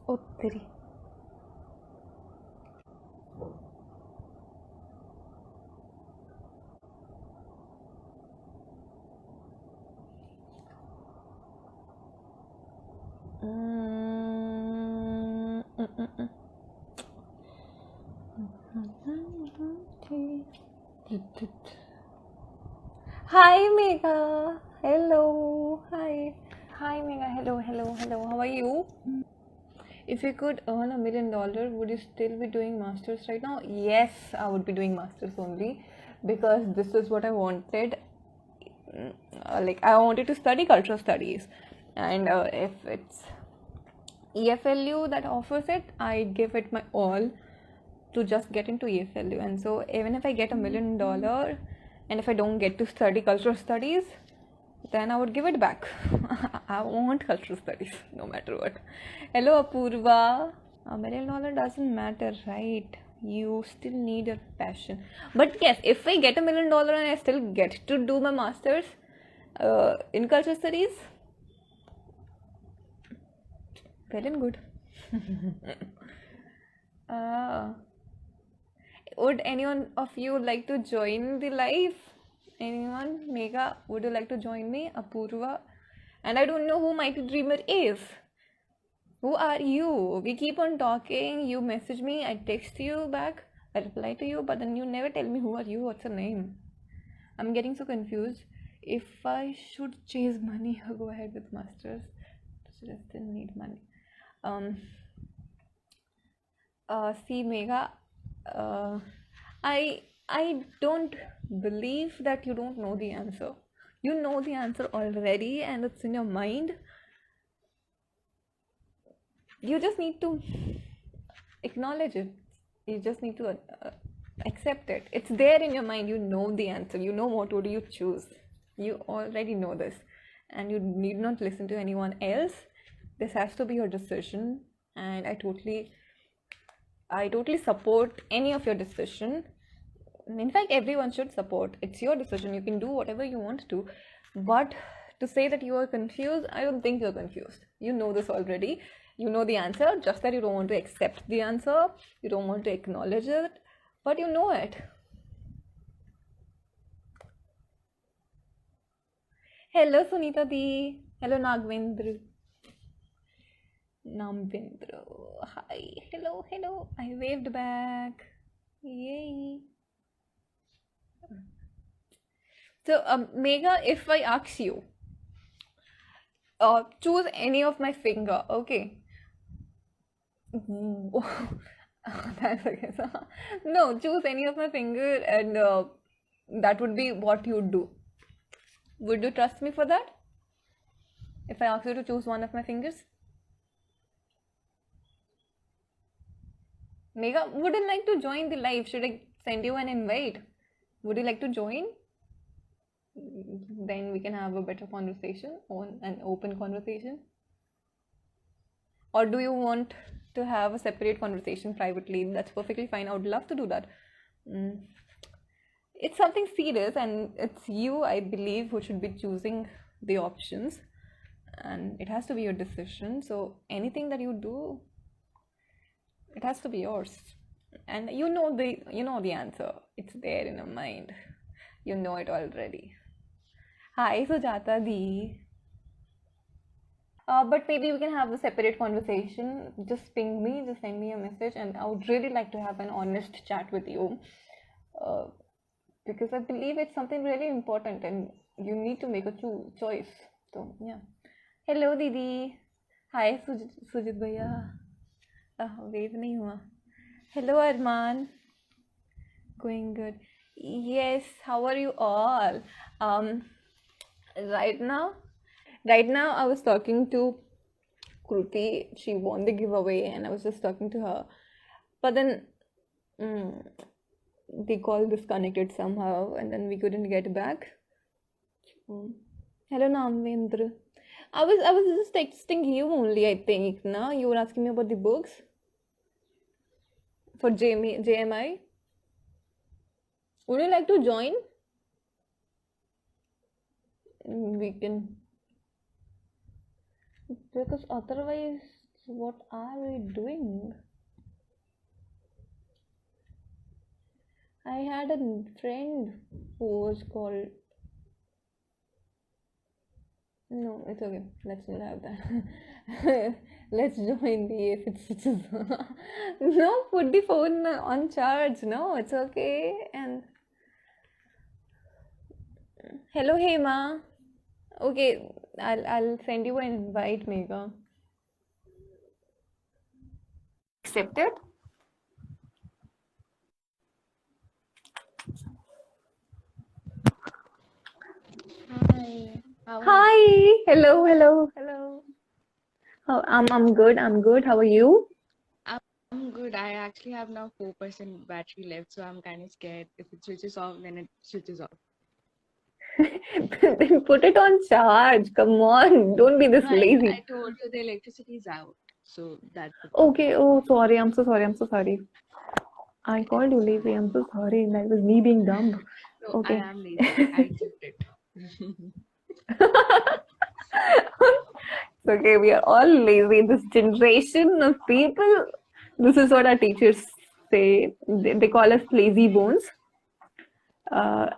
ओ तेरी। Hi Mega. Hello. Hi. Hi Mega. Hello. Hello. Hello. How are you? If you could earn $1 million, would you still be doing masters right now? Yes, I would be doing masters only because this is what I wanted. Like I wanted to study cultural studies, and if it's EFLU that offers it, I'd give it my all to just get into EFLU. And so even if I get $1 million and if I don't get to study cultural studies, then I would give it back. I want cultural studies no matter what. Hello Apurva. $1 million doesn't matter, right? You still need your passion. But yes, if I get $1 million and I still get to do my masters in cultural studies, well and good. uh, would anyone of you like to join the live? Anyone? Mega, would you like to join me? Apurva? And I don't know who Mighty Dreamer is. Who are you? We keep on talking. You message me, I text you back, I reply to you, but then you never tell me who are you, what's your name. I'm getting so confused. If I should chase money or go ahead with masters, I still need money. See, Mega, I don't believe that you don't know the answer. You know the answer already, and it's in your mind. You just need to acknowledge it. You just need to accept it. It's there in your mind. You know the answer. You know what would you choose. You already know this, and you need not listen to anyone else. This has to be your decision, and I totally support any of your decision. In fact, everyone should support. It's your decision. You can do whatever you want to. But to say that you are confused, I don't think you're confused. You know this already. You know the answer, just that you don't want to accept the answer. You don't want to acknowledge it, but you know it. Hello, Sunita Di. Hello, Nagvendra. Namvendra. Hi. Hello, hello. I waved back. Yay. So, Mega, if I ask you, choose any of my finger, okay? That's okay. No, choose any of my finger, and that would be what you'd do. Would you trust me for that? If I ask you to choose one of my fingers? Mega, would you like to join the live? Should I send you an invite? Would you like to join? Then we can have a better conversation, on an open conversation. Or do you want to have a separate conversation privately? That's perfectly fine. I would love to do that. It's something serious, and it's you, I believe, who should be choosing the options, and it has to be your decision. So anything that you do, it has to be yours, and you know the answer. It's there in your mind. You know it already. Hi, Sujata Di. But maybe we can have a separate conversation. Just ping me, just send me a message, and I would really like to have an honest chat with you. Because I believe it's something really important and you need to make a choice. So, yeah. Hello, Didi. Hi, Sujit Bhaiya. Wave nahi hua. Hello, Arman. Going good. Yes, how are you all? Right now, I was talking to Kruti. She won the giveaway, and I was just talking to her. But then the call disconnected somehow, and then we couldn't get back. Hello, Namvendra. I was just texting you only, I think. No, you were asking me about the books for JMI. Would you like to join? We can, because otherwise what are we doing? I had a friend who was called. No, it's okay. Let's not have that. Let's join the if it switches. No, put the phone on charge. No, it's okay. And hello, Hema. Okay, I'll send you an invite, Megha. Accepted? Hi. How are you? Hi. Hello. I'm good. How are you? I'm good. I actually have now 4% battery left, so I'm kind of scared. If it switches off, then it switches off. Then put it on charge. Come on. Don't be this No, lazy. I told you the electricity is out, so that's the problem. Okay. Oh, sorry. I'm so sorry. I called you lazy. I'm so sorry. That was me being dumb. No, I Okay. am lazy. I accept it. It's okay. We are all lazy. This generation of people, this is what our teachers say. They call us lazy bones.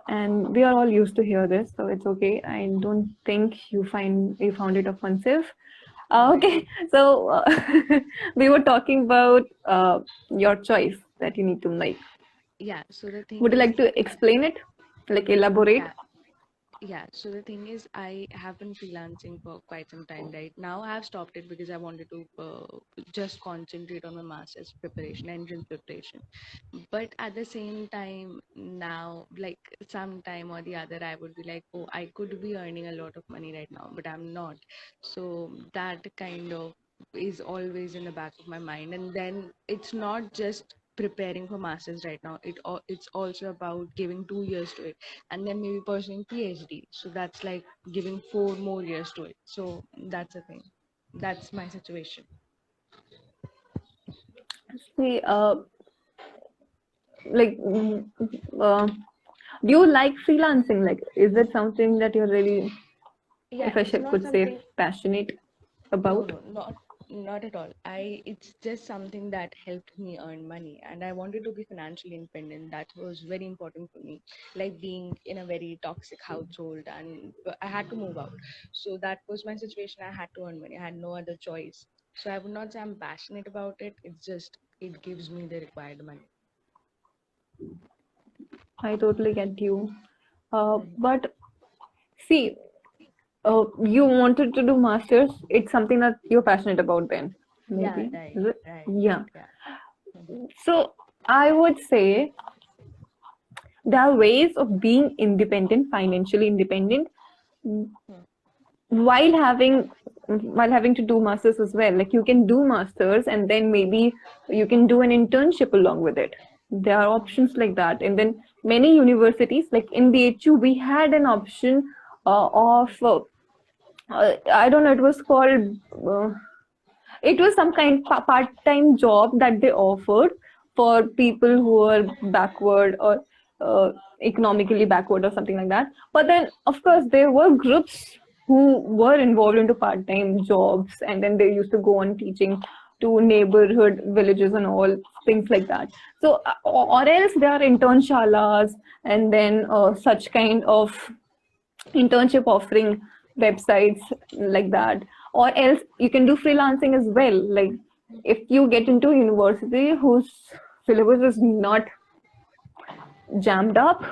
And we are all used to hear this, so it's okay. I don't think you found it offensive. Okay, so we were talking about your choice that you need to make. Yeah, so the thing Would you is, like to explain it, like elaborate? yeah, so the thing is, I have been freelancing for quite some time, right? Now I have stopped it because I wanted to just concentrate on my master's preparation, entrance preparation. But at the same time, now, like sometime or the other, I would be like, oh, I could be earning a lot of money right now, but I'm not. So that kind of is always in the back of my mind. And then it's not just preparing for masters right now. It's also about giving 2 years to it, and then maybe pursuing PhD. So that's like giving 4 more years to it. So that's the thing. That's my situation. See, like, do you like freelancing? Like, is it something that you're really, Yeah, if I it's not could say, something. passionate No, about? no, not at all. It's just something that helped me earn money, and I wanted to be financially independent. That was very important for me. Like being in a very toxic household, and I had to move out. So that was my situation. I had to earn money. I had no other choice. So I would not say I'm passionate about it. It's just it gives me the required money. I totally get you. But see, you wanted to do masters. It's something that you're passionate about then, Yeah, maybe. right, Is it? right, Yeah. yeah. So I would say there are ways of being independent, financially independent, while having to do masters as well. Like you can do masters and then maybe you can do an internship along with it. There are options like that. And then many universities, like in the HU, we had an option of I don't know, it was called it was some kind of part-time job that they offered for people who are backward or economically backward or something like that. But then of course there were groups who were involved into part-time jobs, and then they used to go on teaching to neighborhood villages and all things like that. So or else there are internshalas, and then such kind of internship offering websites like that. Or else you can do freelancing as well. Like if you get into a university whose syllabus is not jammed up,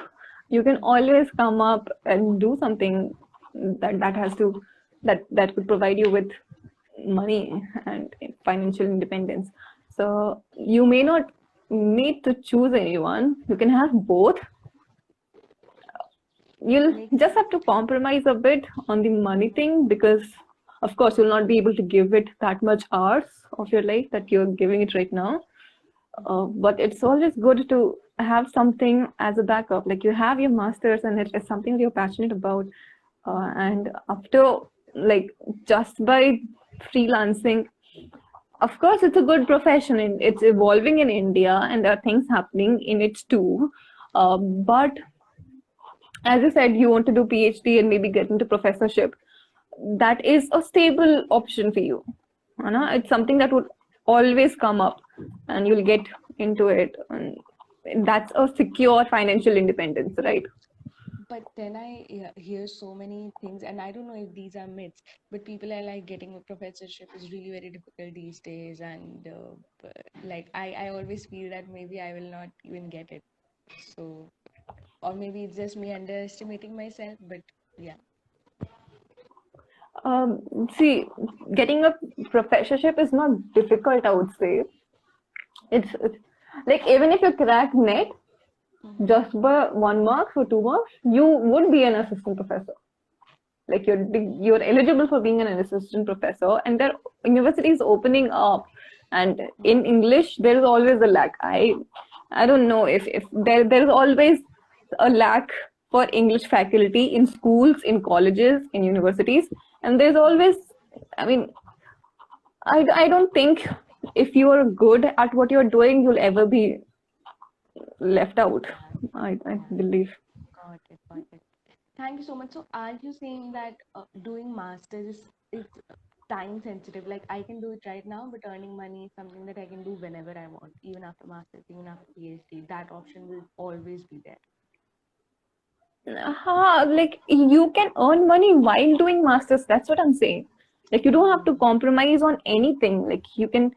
you can always come up and do something that has to that could provide you with money and financial independence. So you may not need to choose anyone, you can have both. You'll just have to compromise a bit on the money thing, because of course you'll not be able to give it that much hours of your life that you're giving it right now. But it's always good to have something as a backup. Like you have your masters and it is something you're passionate about, and after, like, just by freelancing, of course it's a good profession and it's evolving in India and there are things happening in it too. But as you said, you want to do PhD and maybe get into professorship. That is a stable option for you. It's something that would always come up, and you'll get into it, and that's a secure financial independence, right? But then I hear so many things, and I don't know if these are myths, but people are like getting a professorship is really very difficult these days, and like I always feel that maybe I will not even get it. So, or maybe it's just me underestimating myself, but yeah. See, getting a professorship is not difficult, I would say. It's like, even if you crack net just by 1 mark or 2 marks, you would be an assistant professor. Like, you're eligible for being an assistant professor, and there are universities opening up. And in English, there is always a lack. I don't know if there is always a lack for English faculty in schools, in colleges, in universities, and there's always, I mean, I don't think if you are good at what you're doing, you'll ever be left out. I believe. Got it, got it. Thank you so much. So, are you saying that doing masters is time sensitive? Like, I can do it right now, but earning money is something that I can do whenever I want, even after masters, even after PhD. That option will always be there. Like, you can earn money while doing masters. That's what I'm saying. Like, you don't have to compromise on anything. Like, you can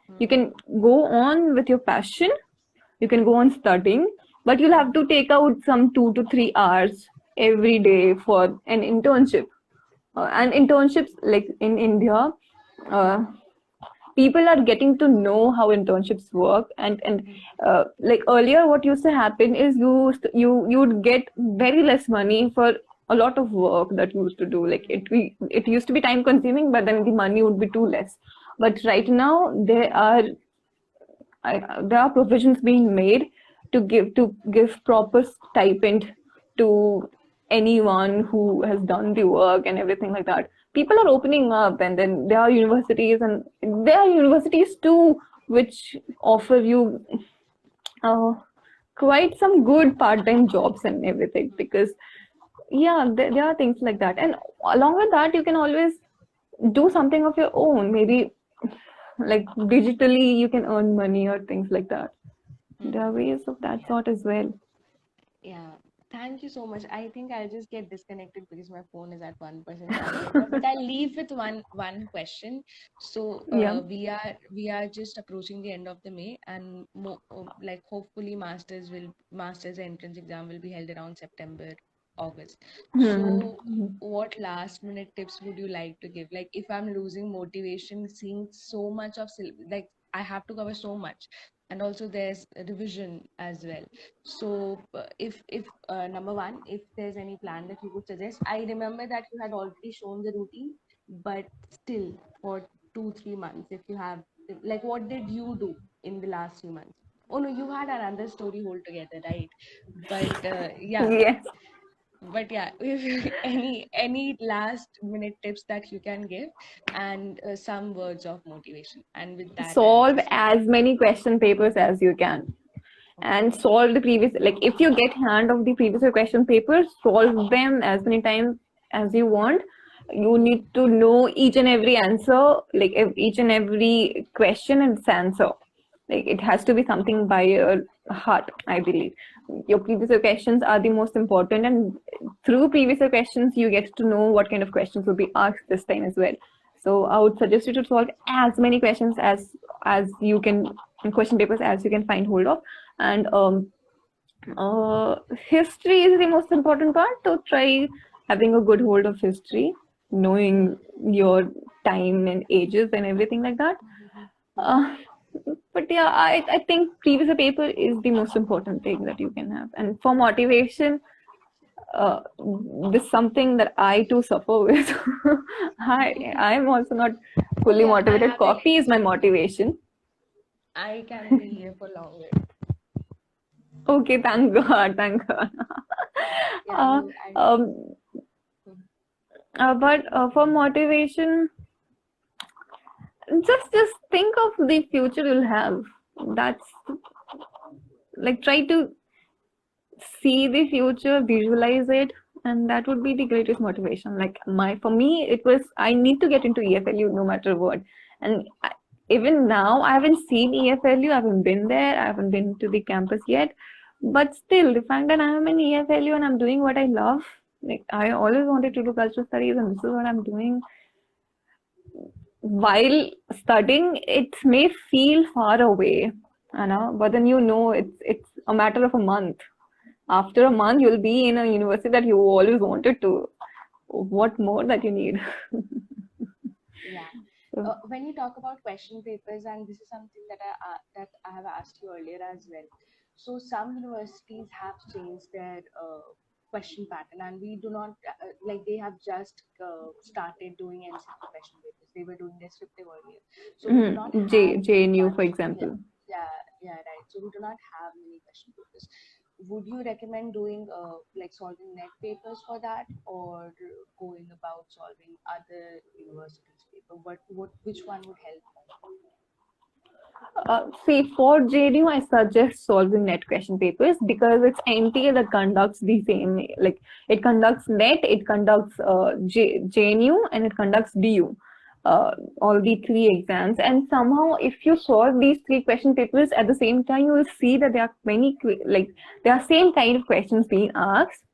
go on with your passion. You can go on studying, but you'll have to take out some 2 to 3 hours every day for an internship. And internships, like in India, uh, people are getting to know how internships work, and like earlier what used to happen is you would get very less money for a lot of work that you used to do. Like, it used to be time consuming, but then the money would be too less. But right now there are provisions being made to give proper stipend to anyone who has done the work and everything like that. People are opening up, and then there are universities, and there are universities too which offer you uh, quite some good part-time jobs and everything, because yeah, there are things like that. And along with that, you can always do something of your own. Maybe like digitally you can earn money or things like that. There are ways of that sort as well. Yeah. Thank you so much. I think I'll just get disconnected because my phone is at 1% charge right now. But I'll leave with one question. So Yeah. we are just approaching the end of the May, and like hopefully masters entrance exam will be held around September, August. So Hmm. what last minute tips would you like to give? Like, if I'm losing motivation, seeing so much of like I have to cover so much, and also there's a revision as well. So, if number one, if there's any plan that you could suggest, I remember that you had already shown the routine, but still for 2 3 months, if you have, like, what did you do in the last 3 months? Oh no, you had another story altogether, right? But yeah, Yes. but yeah, if any last minute tips that you can give, and some words of motivation, and with that, I'll Solve just as many question papers as you can, and okay. solve the previous, like if you get hand of the previous year question papers, solve them as many times as you want. You need to know each and every answer, like each and every question and its answer. Like, it has to be something by your heart, I believe. Your previous year questions are the most important, and through previous year questions you get to know what kind of questions will be asked this time as well. So I would suggest you to solve as many questions as you can, question papers as you can find hold of. And history is the most important part. To try having a good hold of history, knowing your time and ages and everything like that. uh, but yeah, I think previous paper is the most important thing that you can have. And for motivation, uh, this is something that I too suffer with. I'm also not Oh fully yeah, I motivated. have been. Coffee is my motivation. I can be here for longer. Okay, thank God, thank God. Yeah, uh, no, I. um, but for motivation, just think of the future you'll have. That's, like, try to see the future, visualize it, and that would be the greatest motivation. Like, for me, it was, I need to get into EFLU no matter what. And even now, I haven't seen EFLU, I haven't been there, I haven't been to the campus yet. But still, the fact that I am in EFLU and I'm doing what I love, like I always wanted to do cultural studies, and this is what I'm doing. While studying, it may feel far away, but then it's a matter of a month. After a month, you'll be in a university that you always wanted to. What more that you need? Yeah. So, When you talk about question papers, and this is something that I have asked you earlier as well. So some universities have changed their question pattern, and we do not like they have just started doing MCQ question papers. They were doing descriptive earlier, so we do not have JNU, for much. Yeah, example. yeah, right. So we do not have many question papers. Would you recommend doing like solving net papers for that, or going about solving other universities paper? Which one would help more? See, for JNU, I suggest solving net question papers because it's NTA that conducts the same. Like it conducts net, it conducts JNU, and it conducts DU. All the three exams, and somehow if you solve these three question papers at the same time, you will see that there are there are same kind of questions being asked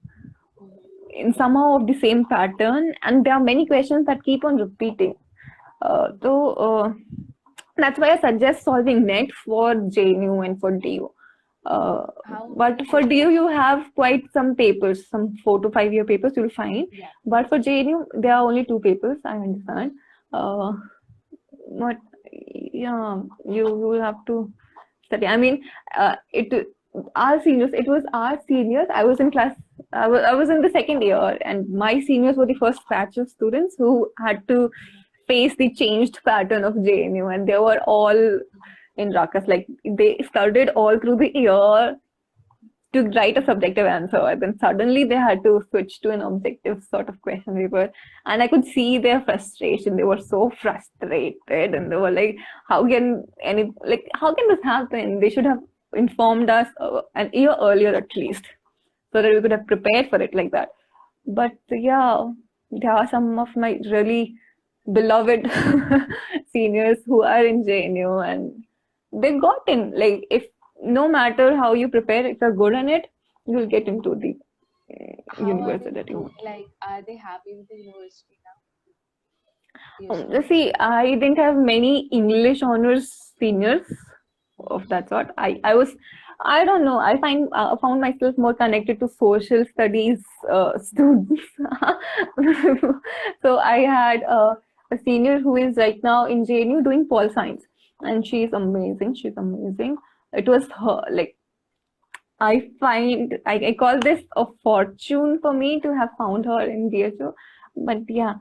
in somehow of the same pattern, and there are many questions that keep on repeating. So that's why I suggest solving net for JNU and for DU. But for DU, you have quite some papers, some 4 to 5 year papers you'll find. Yeah. But for JNU, there are only 2 papers, I understand. But yeah, you will have to study. I mean, our seniors, it was our seniors. I was in class, I was in the second year, and my seniors were the first batch of students who had to face the changed pattern of JNU, and they were all in ruckus. Like they studied all through the year to write a subjective answer, and then suddenly they had to switch to an objective sort of question paper, and I could see their frustration. They were so frustrated, and they were like, how can this happen? They should have informed us an year earlier at least, so that we could have prepared for it like that. But yeah, there are some of my really beloved seniors who are in JNU, and they got in. Like, if no matter how you prepare, if you're good in it, you'll get into the university that you want. Like, are they happy with the university now? See, I didn't have many English honors seniors of that sort. I don't know. I found myself more connected to social studies students. So I had a senior who is right now in JNU doing pol science, and she's amazing. She's amazing. It was her, like, I call this a fortune for me to have found her in DHU. But yeah,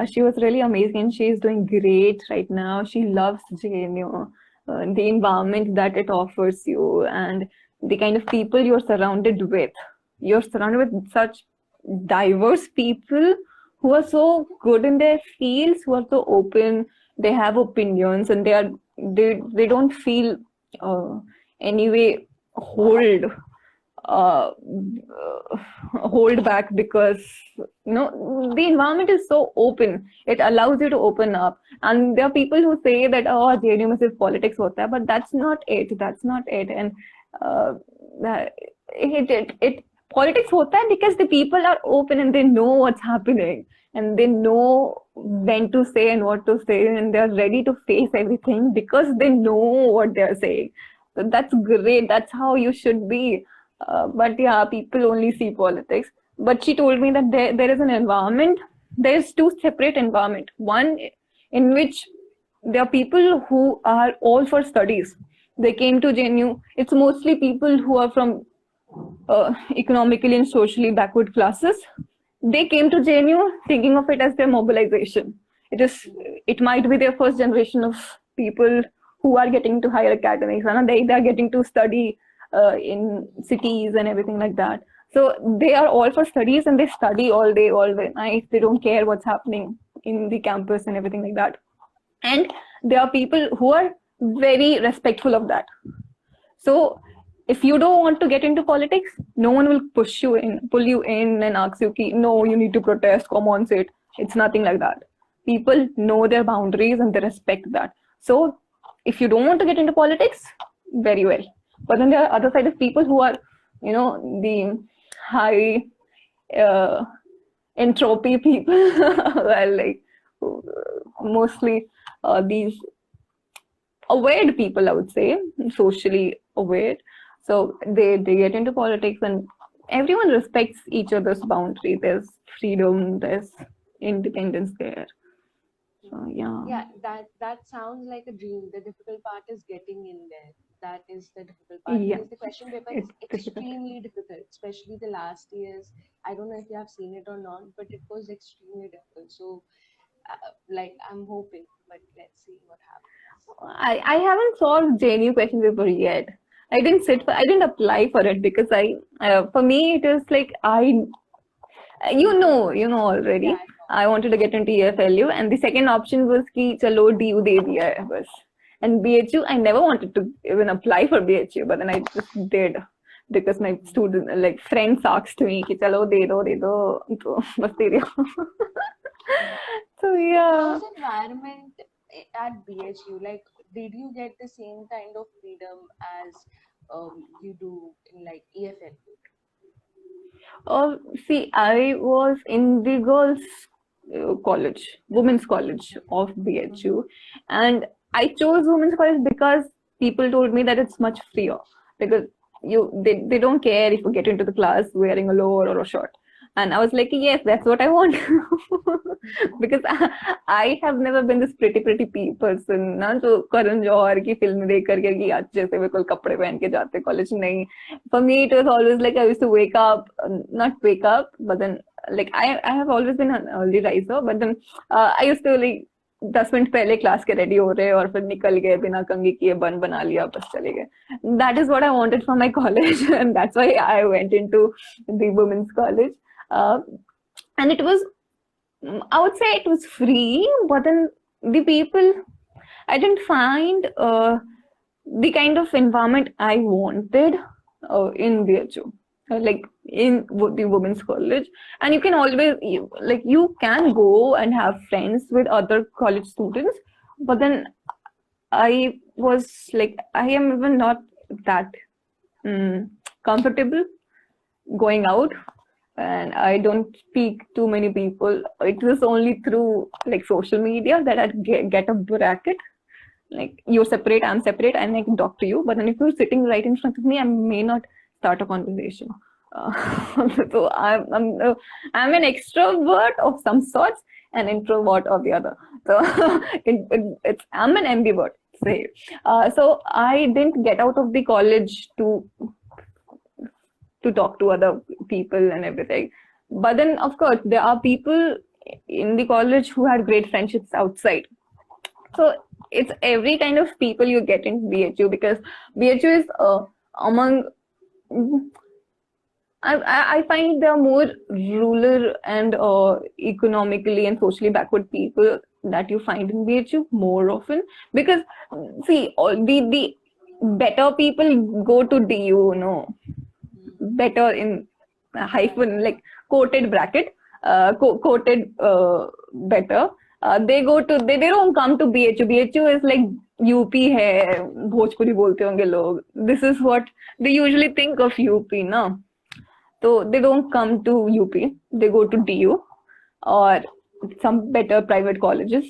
she was really amazing. She's doing great right now. She loves JNU, the environment that it offers you, and the kind of people you're surrounded with. You're surrounded with such diverse people who are so good in their fields, who are so open. They have opinions, and they don't feel anyway hold back, because the environment is so open. It allows you to open up, and there are people who say that JNU में सिर्फ politics होता है, but that's not it. And politics होता है because the people are open and they know what's happening, and they know when to say and what to say, and they're ready to face everything because they know what they're saying. So that's great. That's how you should be. But yeah, people only see politics. But she told me that there is an environment. There's 2 separate environments. One in which there are people who are all for studies. They came to JNU. It's mostly people who are from economically and socially backward classes. They came to JNU thinking of it as their mobilization. It might be their first generation of people who are getting to higher academics, and they are getting to study in cities and everything like that. So they are all for studies, and they study all day, all the night. They don't care what's happening in the campus and everything like that. And there are people who are very respectful of that. So if you don't want to get into politics, no one will pull you in and ask you, no, you need to protest, come on, say it. It's nothing like that. people know their boundaries and they respect that. So if you don't want to get into politics, very well. But then there are other side of people who are, the high entropy people, well, like mostly these aware people, I would say, socially aware. So they get into politics, and everyone respects each other's boundary. There's freedom, there's independence there. So yeah. Yeah, that sounds like a dream. The difficult part is getting in there. That is the difficult part, Yeah, because the question paper is it's difficult. extremely difficult, especially the last years. I don't know if you have seen it or not, but it was extremely difficult. So, like, I'm hoping, but let's see what happens. I haven't solved JNU question paper yet. I didn't apply for it because for me, it is like you know already. Yeah, I wanted to get into EFLU, and the second option was ki chalo DU de diya hai bas. And BHU, I never wanted to even apply for BHU, but then I just did because my student, like friends, asked me ki chalo de do, to bas de diya. So yeah. how's the environment at BHU? Like, did you get the same kind of freedom as you do in like EFL? See, I was in the girls' college, women's college of BHU, and I chose women's college because people told me that it's much freer, because they don't care if you get into the class wearing a lower or a short. And I was like, yes, that's what I want. Because I have never been this pretty person ना, जो करण जौहर की film देख करके कि आज जैसे बिल्कुल कपड़े पहन के जाते कॉलेज नहीं. For me, it was always like I used to wake up, not wake up, but then like I have always been an early riser, but then I used to like 10 minute पहले class के ready हो रहे और फिर निकल गए बिना कंघी किए, बन बना लिया, बस चले गए. That is what I wanted from my college, and that's why I went into the women's college. And it was, I would say it was free, but then the people, I didn't find the kind of environment I wanted in BHU, like in the women's college. And you can always, you can go and have friends with other college students, but then I was like, I am even not that comfortable going out, and I don't speak to many people. It was only through like social media that I'd get a bracket. Like, you're separate, I'm separate, and I can talk to you. But then if you're sitting right in front of me, I may not start a conversation. So I'm an extrovert of some sorts, an introvert of the other. So I'm an ambivert. Say. So I didn't get out of the college to talk to other people and everything. But then, of course, there are people in the college who had great friendships outside. So it's every kind of people you get in BHU, because BHU is among, I find there are more rural and economically and socially backward people that you find in BHU more often. Because see, all the better people go to DU, better in hyphen, like quoted bracket, quoted better. They don't come to BHU. BHU is like UP है, भोजपुरी बोलते होंगे लोग. This is what they usually think of UP, no? So they don't come to UP. They go to DU or some better private colleges,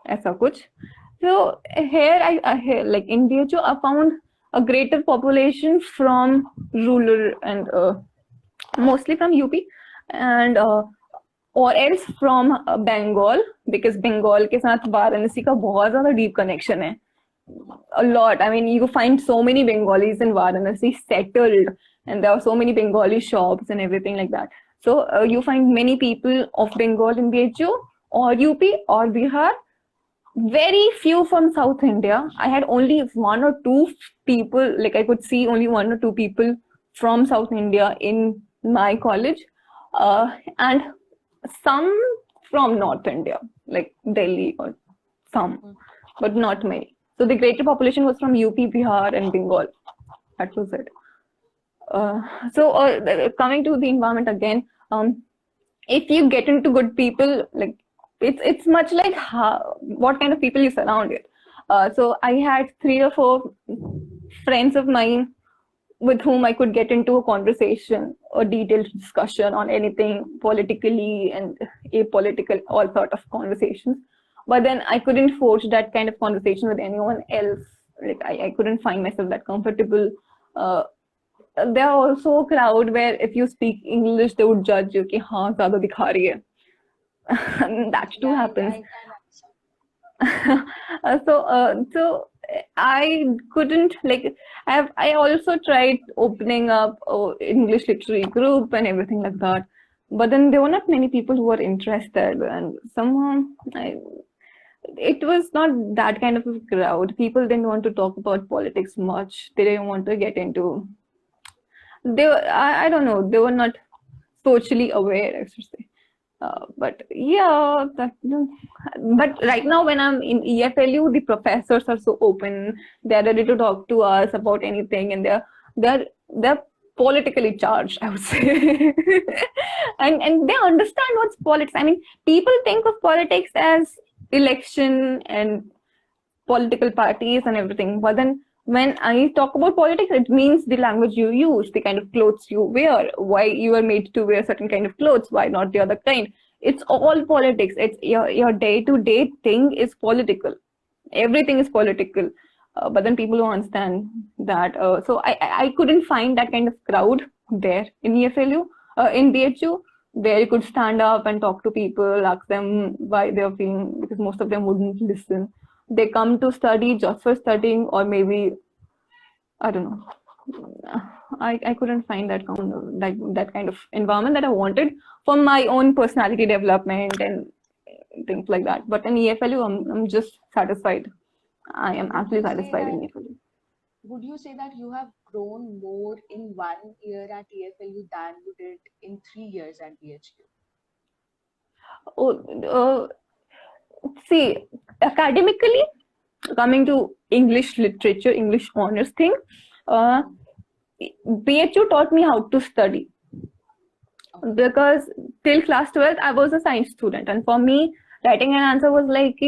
ऐसा कुछ. So here I like in BHU I found a greater population from rural and mostly from UP, and or else from Bengal, because Bengal के साथ वाराणसी का बहुत ज़्यादा deep connection है. A lot. I mean, you find so many Bengalis in Varanasi settled, and there are so many Bengali shops and everything like that. So you find many people of Bengal in BHU or UP or Bihar. Very few from South India. I had only one or two people, like I could see only one or two people from South India in my college, and some from North India, like Delhi or some, but not many. So the greater population was from UP, Bihar, and Bengal. That was it. So coming to the environment again, if you get into good people, like it's much like what kind of people you surround it. So I had 3 or 4 friends of mine with whom I could get into a conversation or detailed discussion on anything politically and apolitical, all sort of conversations. But then I couldn't forge that kind of conversation with anyone else. Like I couldn't find myself that comfortable. Uh, there are also a crowd where if you speak English, they would judge you कि हाँ ज़्यादा दिखा रही है. That too Yeah, happens. I can understand. So I couldn't like I also tried opening up English literary group and everything like that, but then there were not many people who were interested, and somehow it was not that kind of a crowd. People didn't want to talk about politics much. They didn't want to get into. I don't know. They were not socially aware, I should say. But yeah, but right now when I'm in EFLU, the professors are so open. They're ready to talk to us about anything, and they're politically charged, I would say. And they understand what's politics. I mean, people think of politics as election and political parties and everything, but then when I talk about politics, it means the language you use, the kind of clothes you wear, why you are made to wear certain kind of clothes, why not the other kind. It's all politics. It's your day-to-day thing is political. Everything is political. But then people don't understand that. So I couldn't find that kind of crowd there in EFLU, in BHU, where you could stand up and talk to people, ask them why they're feeling, because most of them wouldn't listen. They come to study just for studying, or maybe I don't know. I couldn't find that kind of environment that I wanted for my own personality development and things like that. But in EFLU, I'm just satisfied. I am Would actually you say satisfied that in EFLU. would you say that you have grown more in 1 year at EFLU than you did in 3 years at BHU? Oh, see, academically, coming to English literature, English honors thing, uh, BHU taught me how to study. Because till class 12th, I was a science student. And for me, writing an answer was like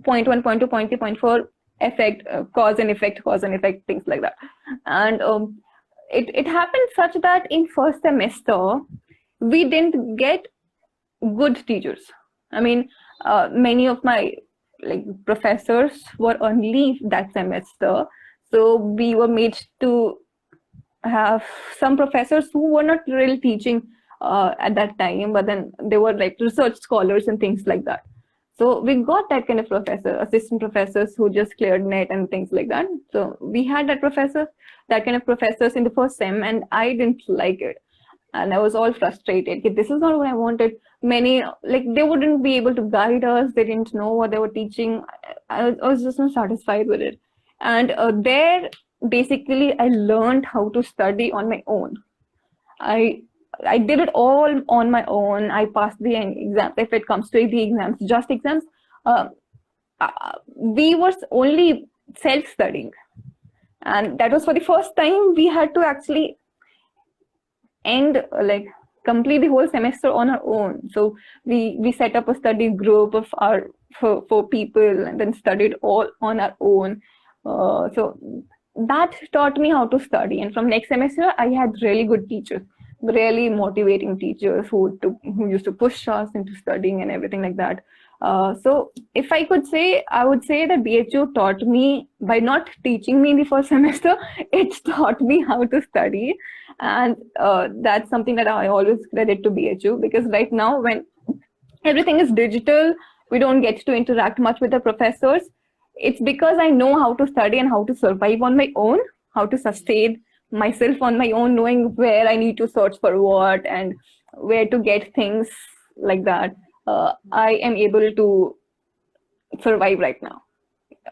point 1, point 2, point 3, point 4, effect, cause and effect, things like that. And it happened such that in first semester, we didn't get good teachers. I mean, many of my professors were on leave that semester. So we were made to have some professors who were not really teaching at that time, but then they were like research scholars and things like that. So we got that kind of professor, assistant professors who just cleared net and things like that. So we had that kind of professors in the first sem, and I didn't like it. And I was all frustrated. This is not what I wanted. Many, they wouldn't be able to guide us. They didn't know what they were teaching. I was just not satisfied with it. And there, basically, I learned how to study on my own. I did it all on my own. I passed the exam. If it comes to the exams, just exams, we were only self-studying. And that was for the first time we had to actually complete the whole semester on our own. So we set up a study group of our four people and then studied all on our own. So that taught me how to study. And from next semester, I had really good teachers, really motivating teachers who used to push us into studying and everything like that. So if I could say, I would say that BHU taught me, by not teaching me in the first semester, it taught me how to study. And that's something that I always credit to BHU, because right now when everything is digital, we don't get to interact much with the professors. It's because I know how to study and how to survive on my own, how to sustain myself on my own, knowing where I need to search for what and where to get things like that. I am able to survive right now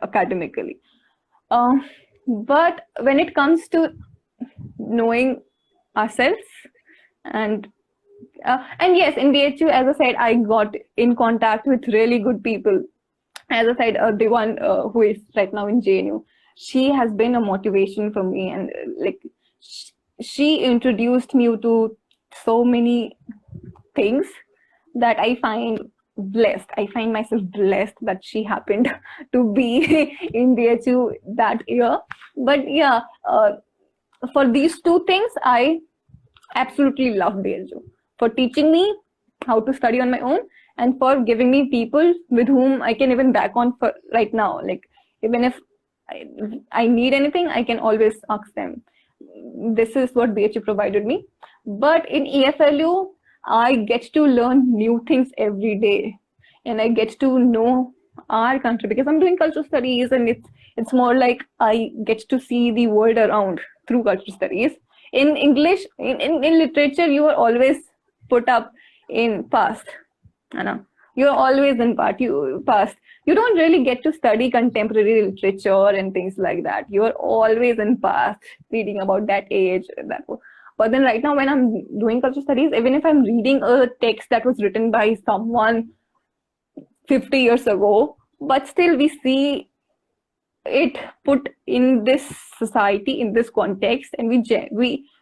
academically. But when it comes to knowing ourselves and yes, in BHU, as I said, I got in contact with really good people. As I said, the one who is right now in JNU, she has been a motivation for me, and she introduced me to so many things that I find blessed. I find myself blessed that she happened to be in BHU that year. But yeah, for these two things, I absolutely love BHU for teaching me how to study on my own and for giving me people with whom I can even back on for right now. Like even if I need anything, I can always ask them. This is what BHU provided me. But in EFLU, I get to learn new things every day, and I get to know our country because I'm doing cultural studies, and it's more like I get to see the world around through cultural studies. In English, in literature, you are always put up in past. You know, you're always in past. You don't really get to study contemporary literature and things like that. You're always in past, reading about that age and that. But then right now, when I'm doing cultural studies, even if I'm reading a text that was written by someone 50 years ago, but still we see it put in this society, in this context, and we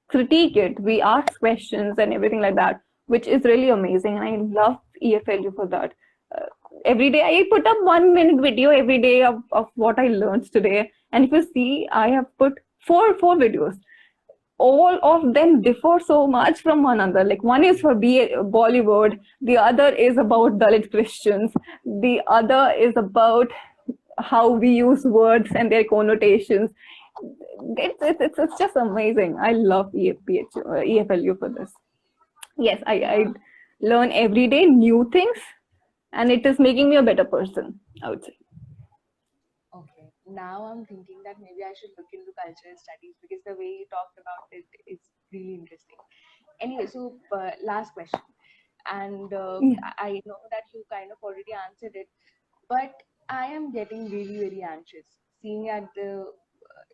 critique it, we ask questions and everything like that, which is really amazing. And I love EFLU for that. Every day I put up 1 minute video every day of what I learned today. And if you see, I have put four videos. All of them differ so much from one another. Like one is for Bollywood, the other is about Dalit Christians, the other is about how we use words and their connotations. It's just amazing. I love EFLU for this. Yes, I learn every day new things, and it is making me a better person, I would say. Okay, now I'm thinking that maybe I should look into cultural studies because the way you talked about it is really interesting. Anyway, so last question, and Yeah. I know that you kind of already answered it, but I am getting really very anxious seeing at the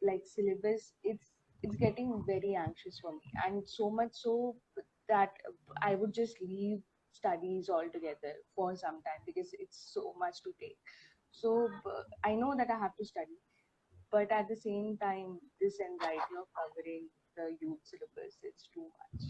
like syllabus. It's getting very anxious for me, and so much so that I would just leave studies altogether for some time because it's so much to take. So I know that I have to study, but at the same time, this anxiety of covering the youth syllabus, it's too much.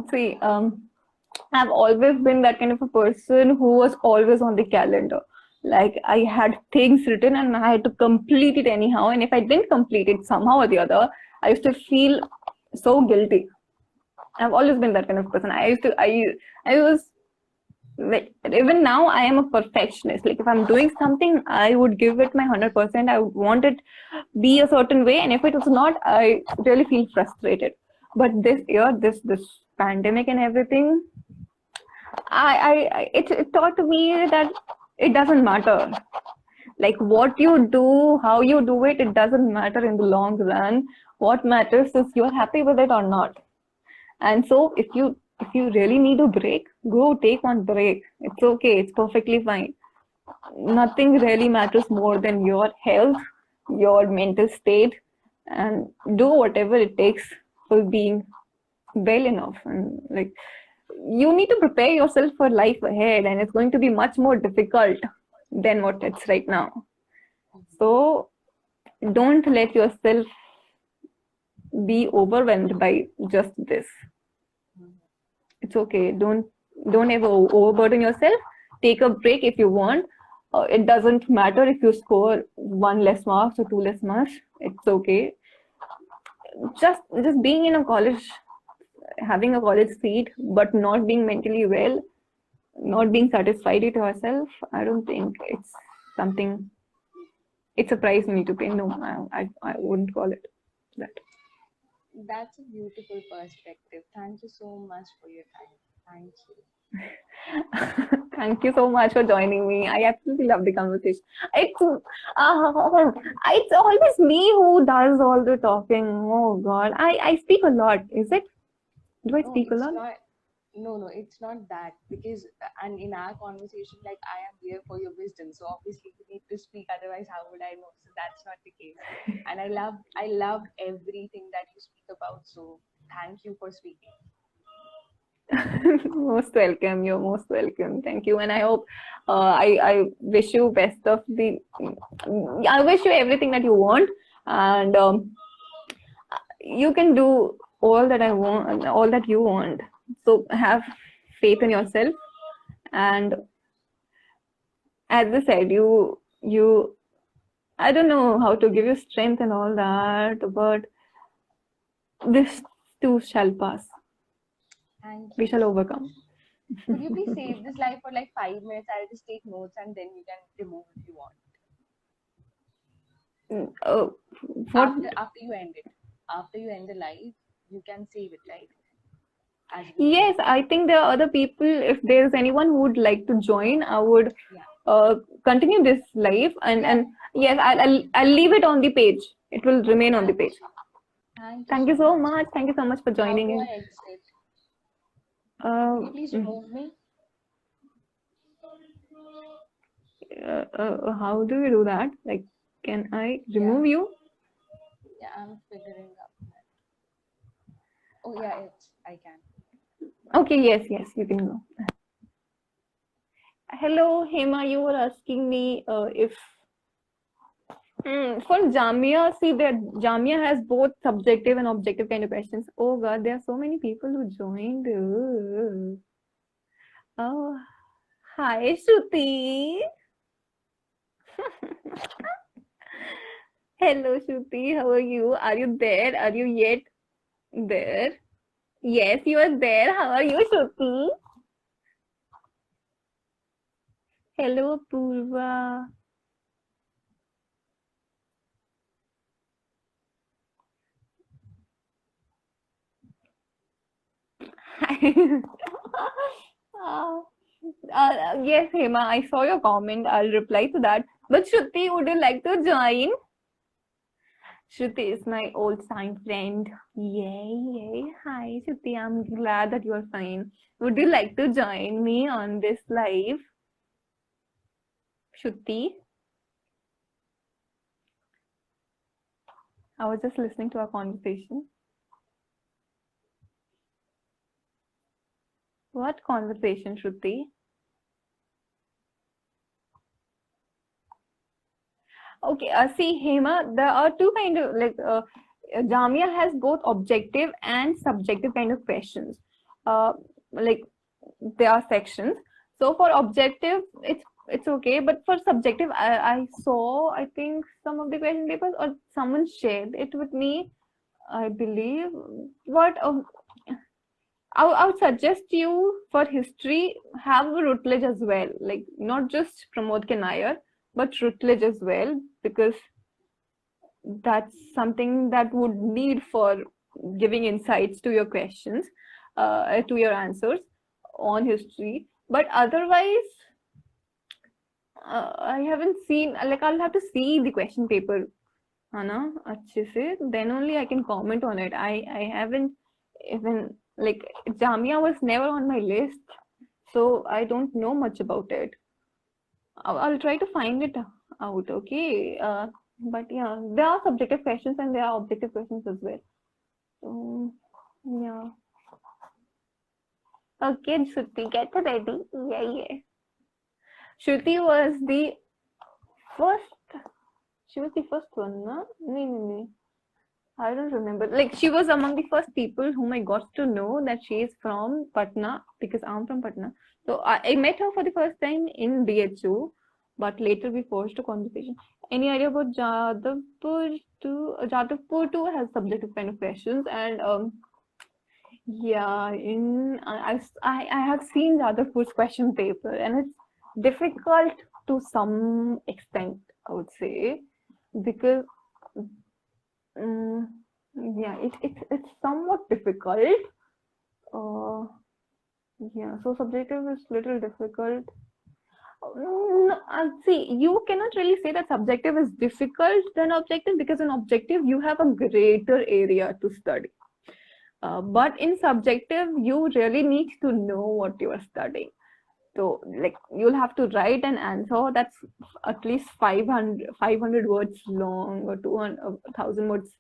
See, I've always been that kind of a person who was always on the calendar. Like I had things written and I had to complete it anyhow. And if I didn't complete it somehow or the other, I used to feel so guilty. I've always been that kind of person. I was like, even now I am a perfectionist. Like if I'm doing something, I would give it my 100%. I would want it be a certain way, and if it was not, I really feel frustrated. But this year, this pandemic and everything, it taught me that it doesn't matter. Like what you do, how you do it, it doesn't matter in the long run. What matters is you're happy with it or not. And so if you really need a break, go take one break. It's okay. It's perfectly fine. Nothing really matters more than your health, your mental state, and do whatever it takes for being well enough. And like you need to prepare yourself for life ahead, and it's going to be much more difficult than what it's right now. So don't let yourself be overwhelmed by just this. It's okay. Don't ever overburden yourself. Take a break if you want. It doesn't matter if you score 1 less marks or 2 less marks. It's okay. Just being in a college, having a college seat, but not being mentally well, not being satisfied with yourself, I don't think it's something. It's a price you need to pay. No, I wouldn't call it that. That's a beautiful perspective. Thank you so much for your time. Thank you. Thank you so much for joining me. I absolutely love the conversation. It's always me who does all the talking. Oh God, I speak a lot. Is it? Do I No, speak a it's lot? not. No, it's not that because and in our conversation, like I am here for your wisdom. So obviously you need to speak. Otherwise, how would I know? So that's not the case. And I love everything that you speak about. So thank you for speaking. Most welcome. You're most welcome. Thank you. And I hope I wish you best of the. I wish you everything that you want, and you can do all that I want, all that you want. So have faith in yourself, and as I said, you I don't know how to give you strength and all that, but this too shall pass. Thank We you. shall overcome. Could you please save this live for like 5 minutes? I'll just take notes and then you can remove if you want. What? After you end it. After you end the live, you can save it, right? As a Yes, I think there are other people. If there's anyone who would like to join, I would Yeah. continue this live, and yes, I'll leave it on the page. It will remain on the page. Thank you so much. Thank you so much for joining How do in. I exit? Could you please remove me? How do you do that? Like, can I remove you? Yeah, I'm figuring out. Oh yeah, I can. Okay, yes, you can go. Hello, Hema, you were asking me if for Jamia, see that Jamia has both subjective and objective kind of questions. Oh God, there are so many people who joined. Oh, hi, Shruti. Hello, Shruti. How are you? Are you there? Are you yet there? Yes, you are there. How are you, Shruti? Hello, Purva. Yes, Hema, I saw your comment. I'll reply to that. But Shruti, would you like to join? Shruti is my old time friend. Yay. Hi, Shruti. I'm glad that you are fine. Would you like to join me on this live? Shruti? I was just listening to our conversation. What conversation, Shruti? Okay, see, Hema, there are two kind of Jamia has both objective and subjective kind of questions. Like there are sections. So for objective, it's okay, but for subjective, I saw, I think, some of the question papers or someone shared it with me, I believe. What I would suggest you for history have Routledge as well, like not just Pramod K. Nair, but Routledge as well, because that's something that would need for giving insights to your questions, to your answers on history. But otherwise, I haven't seen, like I'll have to see the question paper, Hana, अच्छे से, then only I can comment on it. I haven't even, like, Jamia was never on my list, so I don't know much about it. I'll try to find it out, okay? But yeah, there are subjective questions and there are objective questions as well. So, yeah. Okay, Shruti, get ready. Yeah. Shruti was the first. She was the first one, no? No. I don't remember. Like, she was among the first people whom I got to know that she is from Patna, because I'm from Patna. So I met her for the first time in DHU, but later we forced a conversation. Any idea about Jadavpur too? Jadavpur too has subjective kind of questions, and yeah, I have seen Jadavpur's question paper, and it's difficult to some extent, I would say, because yeah, it's somewhat difficult. Yeah, so subjective is little difficult. See, you cannot really say that subjective is difficult than objective, because in objective you have a greater area to study. But in subjective, you really need to know what you are studying. So, like, you'll have to write an answer that's at least 500 words long or 2,000 words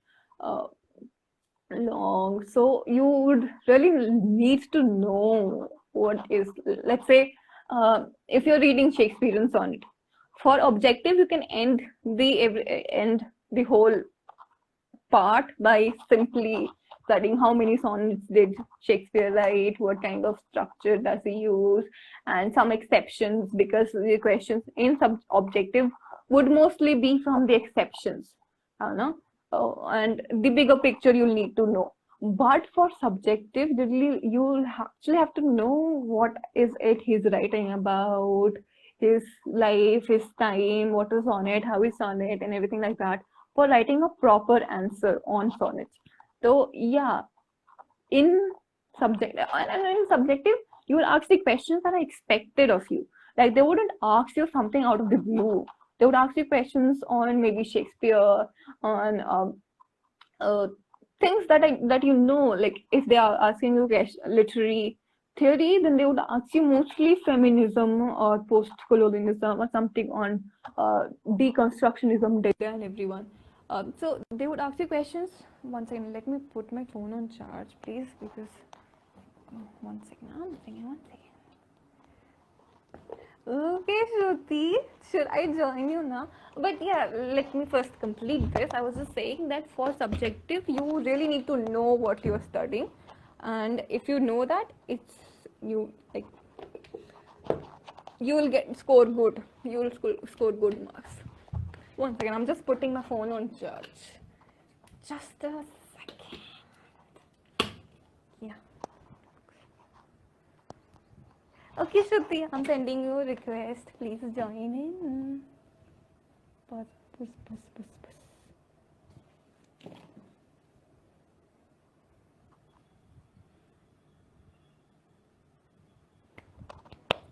long. So, you would really need to know what is, let's say, if you're reading Shakespearean sonnet, for objective, you can end the whole part by simply studying how many sonnets did Shakespeare write, what kind of structure does he use, and some exceptions, because the questions in objective would mostly be from the exceptions, know? And the bigger picture you'll need to know. But for subjective, you'll actually have to know what is it he's writing about, his life, his time, what is on it, how is on it, and everything like that, for writing a proper answer on sonnets. So yeah, in subjective, you will ask the questions that are expected of you. Like they wouldn't ask you something out of the blue. They would ask you questions on maybe Shakespeare, on things that you know. Like if they are asking you literary theory, then they would ask you mostly feminism or post-colonialism or something on deconstructionism, data and everyone. So they would ask you questions. One second, let me put my phone on charge, please, because one second. Okay, Shruti, should I join you now? But yeah, let me first complete this. I was just saying that for subjective, you really need to know what you're studying, and if you know that, it's you like you will get score good. You will score good marks. One second, I'm just putting my phone on charge. Just a second. Yeah. Okay, Shruti, I'm sending you a request. Please join in. Bus.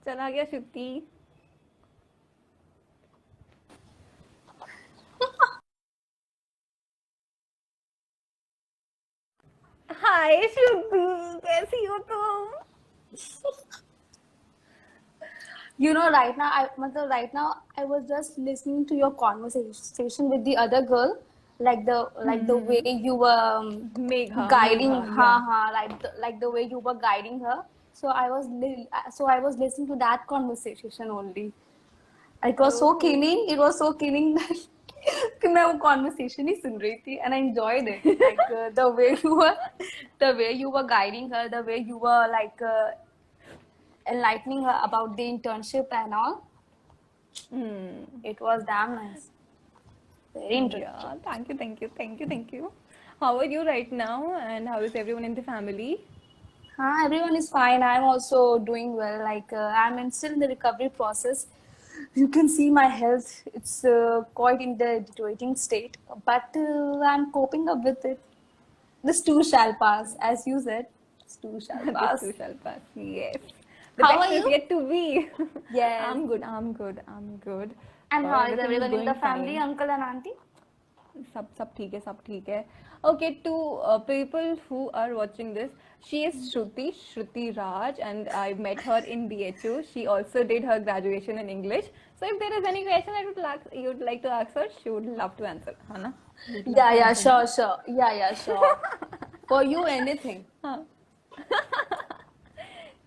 चला गया श्रुति. हाय श्रुति, कैसी हो तुम? You know, right now I was just listening to your conversation with the other girl, like the way you were guiding her, like the way you were guiding her. So I was listening to that conversation only. It was so killing. It was so killing that कि मैं वो conversation ही सुन रही थी, and I enjoyed it. Like the way you were guiding her, the way you were like enlightening her about the internship and all. It was damn nice. Very interesting. Yeah, thank you. How are you right now, and how is everyone in the family? Everyone is fine. I'm also doing well. Like still in the recovery process. You can see my health. It's quite in the deteriorating state, but I'm coping up with it. This too shall pass, as you said. This too shall pass. This too shall pass. Yes. The How best are is you? yet to be. Yes. I'm good. And how is everything everyone in going the family, fine. uncle and auntie? सब ठीक है. Okay, to people who are watching this, she is Shruti Raj, and I met her in BHU. She also did her graduation in English. So if there is any question you'd like to ask her, she would love to answer, Hana? Yeah, sure. Yeah, sure. For you, anything.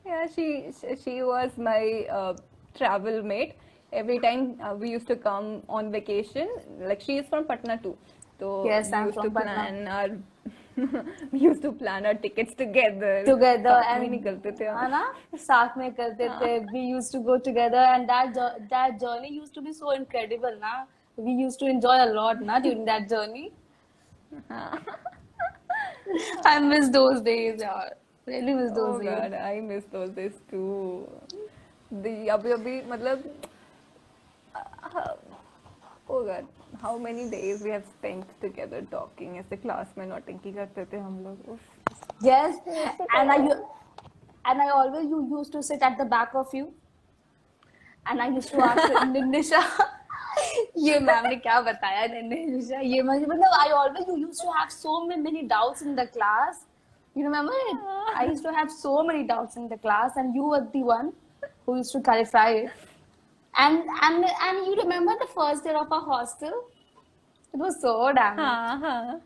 Yeah, she was my travel mate. Every time we used to come on vacation, like she is from Patna too. So Yes, we I'm used to from Patna. plan our we used to plan our tickets together. And में निकलते थे हम. है ना, साथ में करते थे. We used to go together, and that journey used to be so incredible, na. We used to enjoy a lot, na, during that journey. I miss those days, yaar. Really miss those days. Oh God, I miss those days too. अभी मतलब oh God, how many days we have spent together talking. ऐसे class में नौटंकी करते थे हम लोग. Yes, and I always used to sit at the back of you, and I used to ask Nisha, ये मैम ने क्या बताया निशा, ये मतलब I always used to have so many doubts in the class. You remember it? I used to have so many doubts in the class, and you were the one who used to clarify it. And you remember the first year of our hostel? It was so damn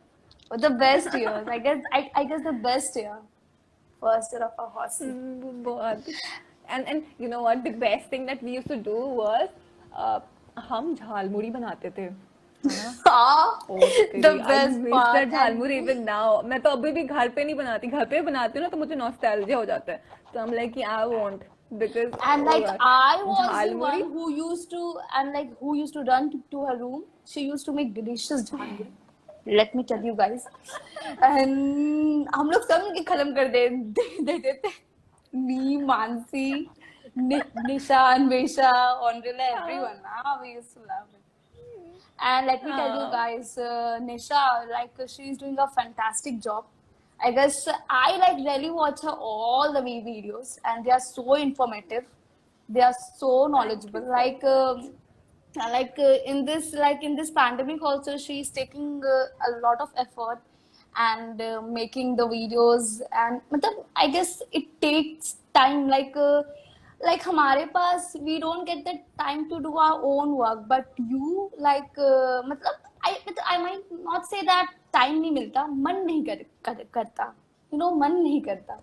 the best years. I guess the best year. First year of our hostel. बहुत. And you know what? The best thing that we used to do was हम झालमुड़ी बनाते थे. हाँ, the I best miss part. that jhalmuri even now. मैं तो अभी भी घर पे नहीं बनाती, घर पे बनाती हूँ ना तो मुझे नॉस्टैल्जिया हो जाता है. So I'm like, I want because And oh like God, I was the jhalmuri. one who used to run to her room. She used to make delicious jhangri. Let me tell you guys. And हम लोग सब मिलके खत्म कर देते थे. Me, Mansi, Nisha, Anvesha, Andrila, everyone. Ah, we used to love it. And let me tell you guys, Nisha, like she's doing a fantastic job. I guess I like really watch her all the videos, and they are so informative. They are so knowledgeable. In this pandemic also, she's taking a lot of effort and making the videos. And matlab, I guess it takes time. Like हमारे पास we don't get the time to do our own work, but you मतलब I might not say that time नहीं मिलता, मन नहीं करता, मन नहीं करता,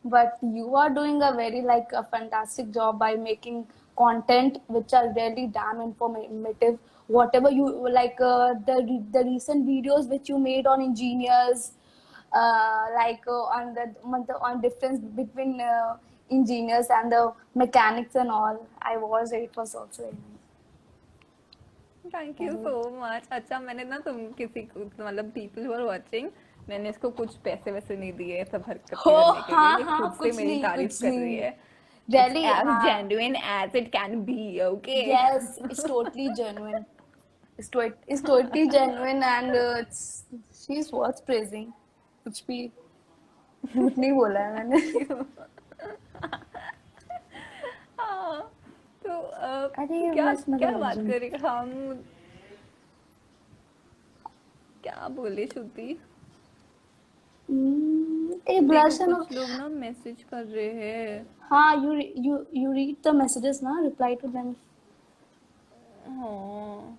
but you are doing a very a fantastic job by making content which are really damn informative. Whatever you the recent videos which you made on engineers, on difference between engineers and the mechanics and all. It was also Thank you so much. अच्छा मैंने ना तुम किसी को मतलब people who are watching मैंने इसको कुछ पैसे वैसे नहीं दिए सब हरकतें करने के लिए ये खुद से मेरी तारीफ कर रही है. Really, It's as genuine as it can be, okay? yes, it's totally genuine. It's totally genuine, and she's worth praising. कुछ भी झूठ नहीं बोला है मैंने. हाँ तो अरे क्या बस मतलब क्या बात करें हम क्या बोले श्रुति. ए देखो ब्लश कुछ लोग ना मैसेज कर रहे हैं. हाँ, you read the messages ना, reply to them. हाँ.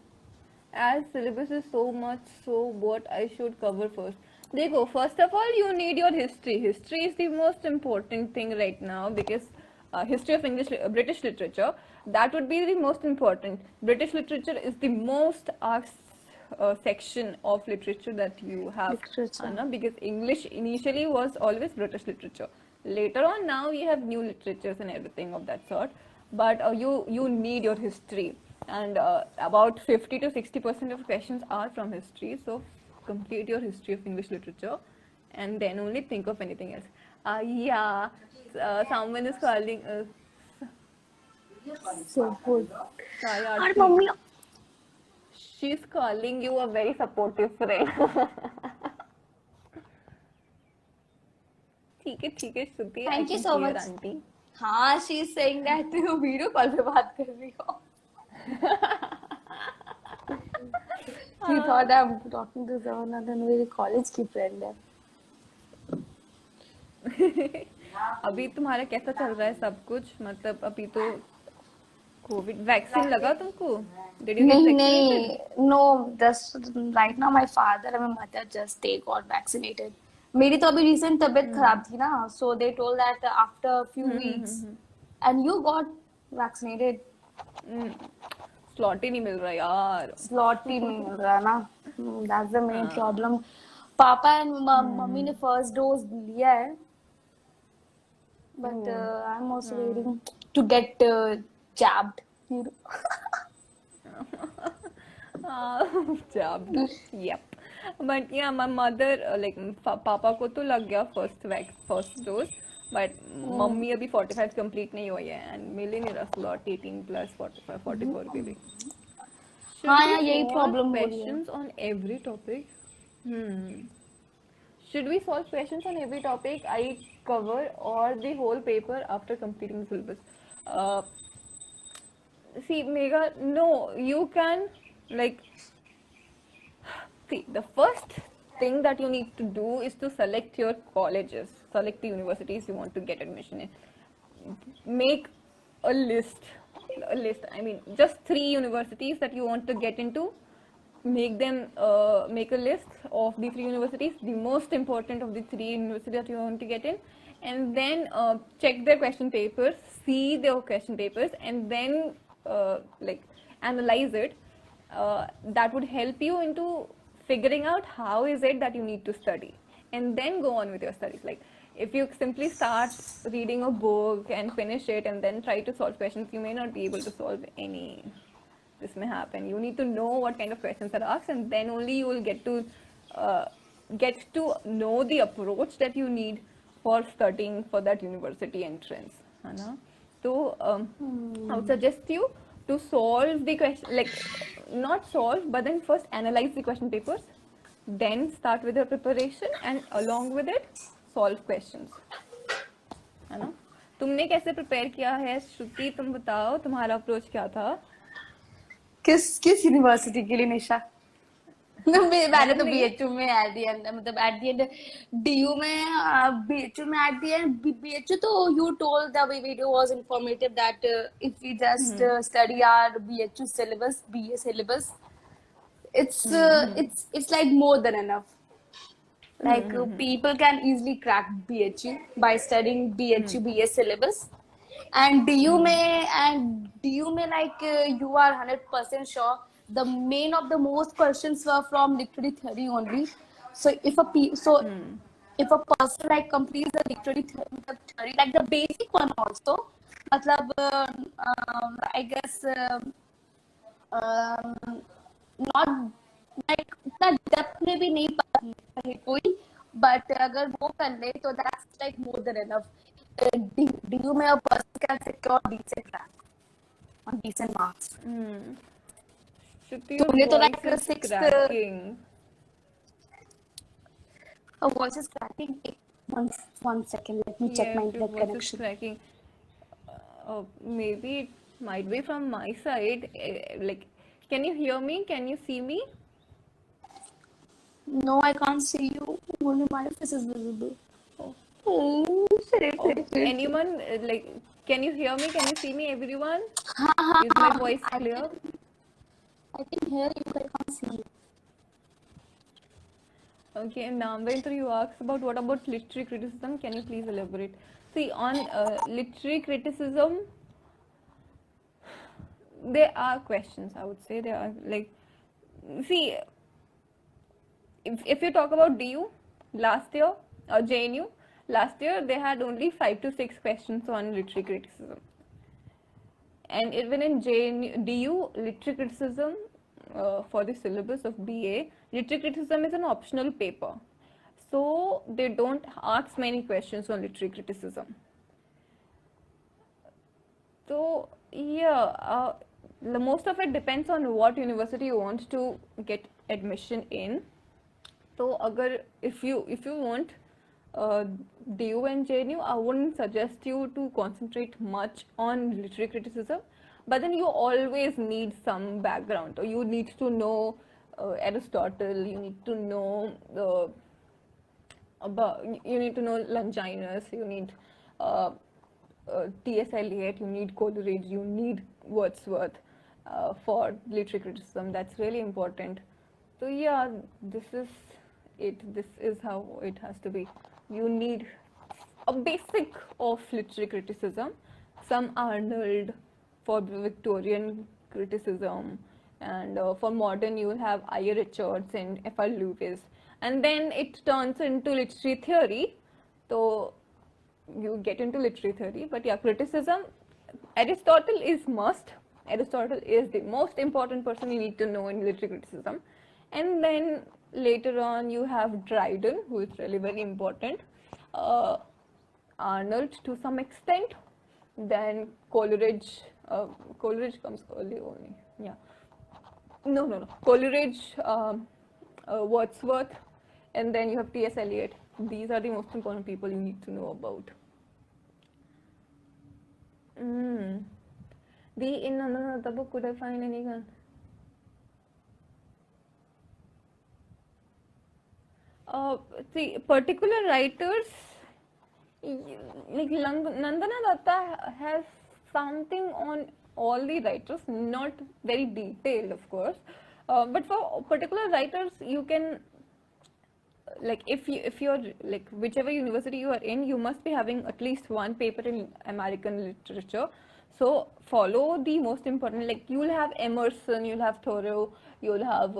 As syllabus is so much, so what I should cover first? देखो, first of all, you need your history. History is the most important thing right now because history of English, British literature, that would be the most important. British literature is the most section of literature that you have. Literature. Because English initially was always British literature. Later on, now we have new literatures and everything of that sort. But you need your history. And about 50 to 60% of questions are from history. So complete your history of English literature and then only think of anything else. Yeah, someone is calling. So good. Sorry, और Aarti. Mummy She's calling you a very supportive friend. ठीक है श्रुति. Thank you I can so hear much. aunty. हाँ, she's saying that तू video call पे बात कर रही हो. She thought I'm talking to someone other than मेरी कॉलेज की फ्रेंड है. अभी तुम्हारा कैसा चल रहा है सब कुछ. मतलब अभी तो कोविड वैक्सीन लगा तुमको. Did you get नहीं vaccinated? नहीं, no, just right now my father and my mother just they got vaccinated. मेरी तो अभी recent तबीयत खराब थी ना, so they told that after a few weeks. And you got vaccinated. Slot ही नहीं मिल रहा यार. Slot ही नहीं मिल रहा ना. That's the main problem. पापा and मम्मी ने first dose लिया है, but I'm also waiting to get jabbed. Jabbed. Yep. But yeah, my mother पापा को तो लग गया first dose, but मम्मी अभी 45 complete नहीं हुई है and मिल ही नहीं रहा slot 18 plus 45 44 के लिए. हाँ यार, we यही solve problem हो रही है. questions on every topic? Should we solve questions on every topic I cover or the whole paper after completing the syllabus? See, Megha, no, you can see, the first thing that you need to do is to select your colleges, select the universities you want to get admission in. Make a list. I mean, just 3 universities that you want to get into. Make a list of the 3 universities, the most important of the 3 universities that you want to get in, and then check their question papers, see their question papers, and then analyze it, that would help you into figuring out how is it that you need to study, and then go on with your studies. Like if you simply start reading a book and finish it and then try to solve questions, you may not be able to solve any. This may happen. You need to know what kind of questions are asked, and then only you will get to know the approach that you need for studying for that university entrance. है ना? So I would suggest you to solve the question, like not solve, but then first analyze the question papers, then start with your preparation, and along with it solve questions. है ना? तुमने कैसे prepare किया है श्रुति? तुम बताओ, तुम्हारा approach क्या था? किस यूनिवर्सिटी के लिए निशा? मैंने तो नहीं। बीएचयू में एट द एंड, मतलब एट द एंड डीयू में, बीएचयू में एट द एंड, बीएचयू तो you told the video was informative that if we just study our BHU syllabus, BA syllabus, it's like more than enough. Like people can easily crack BHU by studying BHU BA syllabus, and DU may like you are 100% sure the main of the most questions were from literary theory only. So if a person like completes the literary theory, like the basic one also, matlab I guess not like इतना depth में भी नहीं पढ़े कोई, but अगर वो कर ले तो that's like more than enough. DU में a person can secure decent rank on decent marks. Shruti, तुमने your तो like voice is sixth, cracking. her voice is cracking. One second, let me check Yes, my your internet voice is connection. cracking. Maybe it might be from my side. Like, can you hear me? Can you see me? No, I can't see you. Only my face is visible. Anyone, like, can you hear me? Can you see me, everyone? हाँ, Is my voice clear? I can hear you, but I can't see you. Okay, and Namvendra, you asked about what about literary criticism? Can you please elaborate? See, on literary criticism, there are questions, I would say. There are, like, see, if you talk about DU last year or JNU, last year they had only 5 to 6 questions on literary criticism. And even in DU, literary criticism for the syllabus of BA, literary criticism is an optional paper. So they don't ask many questions on literary criticism. So yeah, the most of it depends on what university you want to get admission in. So if you want DU and JNU, I wouldn't suggest you to concentrate much on literary criticism, but then you always need some background, or you need to know Aristotle, you need to know Longinus, you need T.S. Eliot, you need Coleridge, you need Wordsworth for literary criticism. That's really important. So yeah, this is it. This is how it has to be. You need a basic of literary criticism, some Arnold for Victorian criticism, and for modern you will have I.A. Richards and F.R. Lewis, and then it turns into literary theory. So you get into literary theory, but yeah, criticism, Aristotle is must. Aristotle is the most important person you need to know in literary criticism. And then later on you have Dryden, who is really very important, Arnold to some extent, then Coleridge. Coleridge comes early only, yeah. No. Coleridge, Wordsworth, and then you have T.S. Eliot. These are the most important people you need to know about. In another book, could I find any gun? See, particular writers, like Nandana Datta has something on all the writers, not very detailed, of course, but for particular writers, you can, like, if you're like whichever university you are in, you must be having at least one paper in American literature. So follow the most important, like you'll have Emerson, you'll have Thoreau, you'll have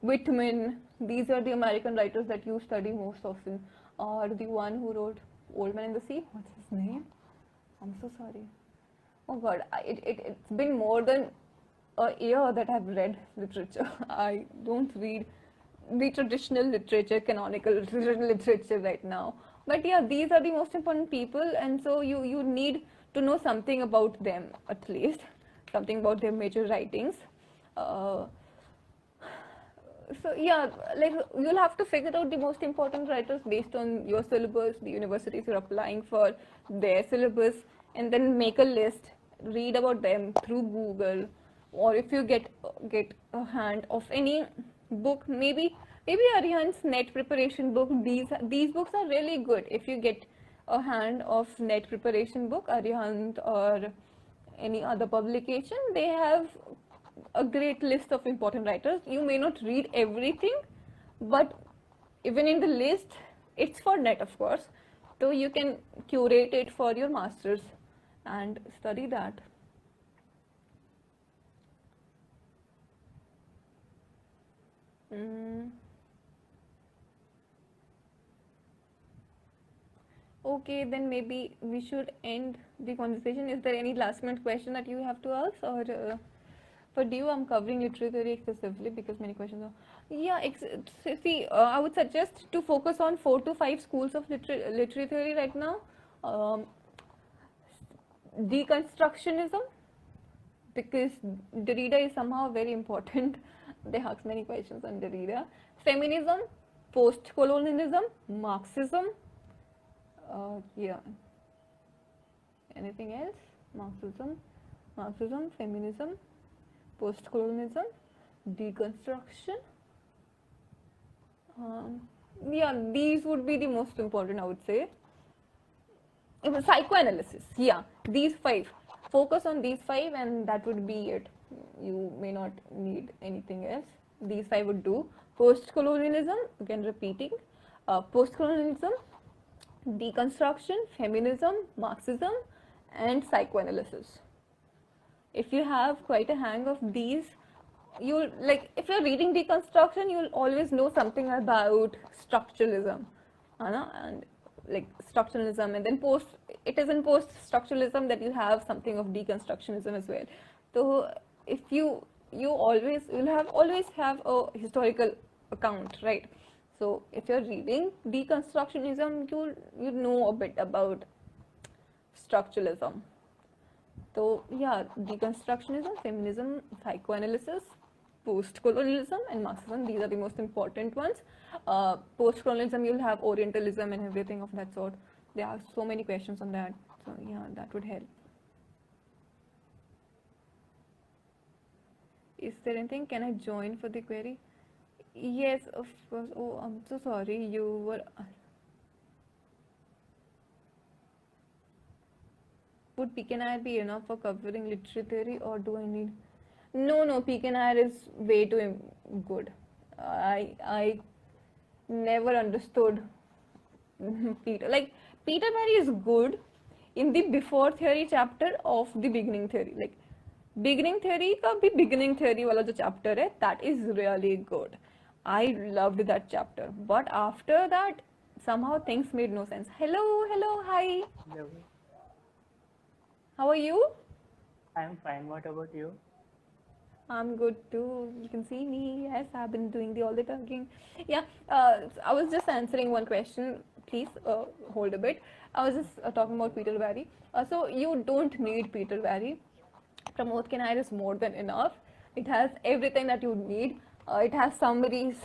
Whitman. These are the American writers that you study most often. Or the one who wrote Old Man in the Sea. What's his name? I'm so sorry. Oh God, it's been more than a year that I've read literature. I don't read the traditional literature, canonical literature right now. But yeah, these are the most important people, and so you need to know something about them, at least something about their major writings. Uh, so yeah, like you'll have to figure out the most important writers based on your syllabus, the universities you're applying for, their syllabus, and then make a list, read about them through Google, or if you get a hand of any book, maybe Aryan's net preparation book. These books are really good. If you get a hand of net preparation book, Arihant or any other publication, they have a great list of important writers. You may not read everything, but even in the list, it's for net, of course. So you can curate it for your masters and study that. Okay, then maybe we should end the conversation. Is there any last minute question that you have to ask, or for you, I'm covering literary theory excessively because many questions are. Yeah, see, I would suggest to focus on 4 to 5 schools of literary theory right now. Deconstructionism, because Derrida is somehow very important. They ask many questions on Derrida. Feminism, post-colonialism, Marxism. Yeah. Anything else? Marxism, feminism, post-colonialism, deconstruction. Yeah, these would be the most important, I would say. Psychoanalysis, yeah, these 5. Focus on these 5 and that would be it. You may not need anything else. These 5 would do. Post-colonialism, again repeating, post-colonialism, deconstruction, feminism, Marxism, and psychoanalysis. If you have quite a hang of these, you'll, like, if you're reading deconstruction, you'll always know something about structuralism, and like structuralism, and then it is in post-structuralism that you have something of deconstructionism as well. So if you'll always have a historical account, right? So if you're reading deconstructionism, you know a bit about structuralism. So yeah, deconstructionism, feminism, psychoanalysis, post-colonialism, and Marxism, these are the most important ones. Post-colonialism, you'll have Orientalism and everything of that sort. There are so many questions on that. So yeah, that would help. Is there anything? Can I join for the query? Yes, of course. Oh, I'm so sorry. You were. Would PKNR be enough for covering literary theory, or do I need? No, PKNR is way too good. I never understood Peter. Like, Peter Berry is good in the before theory chapter of the beginning theory. Like, beginning theory का भी beginning theory वाला जो chapter है, that is really good. I loved that chapter. But after that, somehow things made no sense. Hello, hi. Hello, How are you? I'm fine. What about you? I'm good too. You can see me. Yes, I've been doing all the talking. Yeah, I was just answering one question. Please hold a bit. I was just talking about Peter Berry. So you don't need Peter Berry. Pramod Kinair is more than enough. It has everything that you need. It has summaries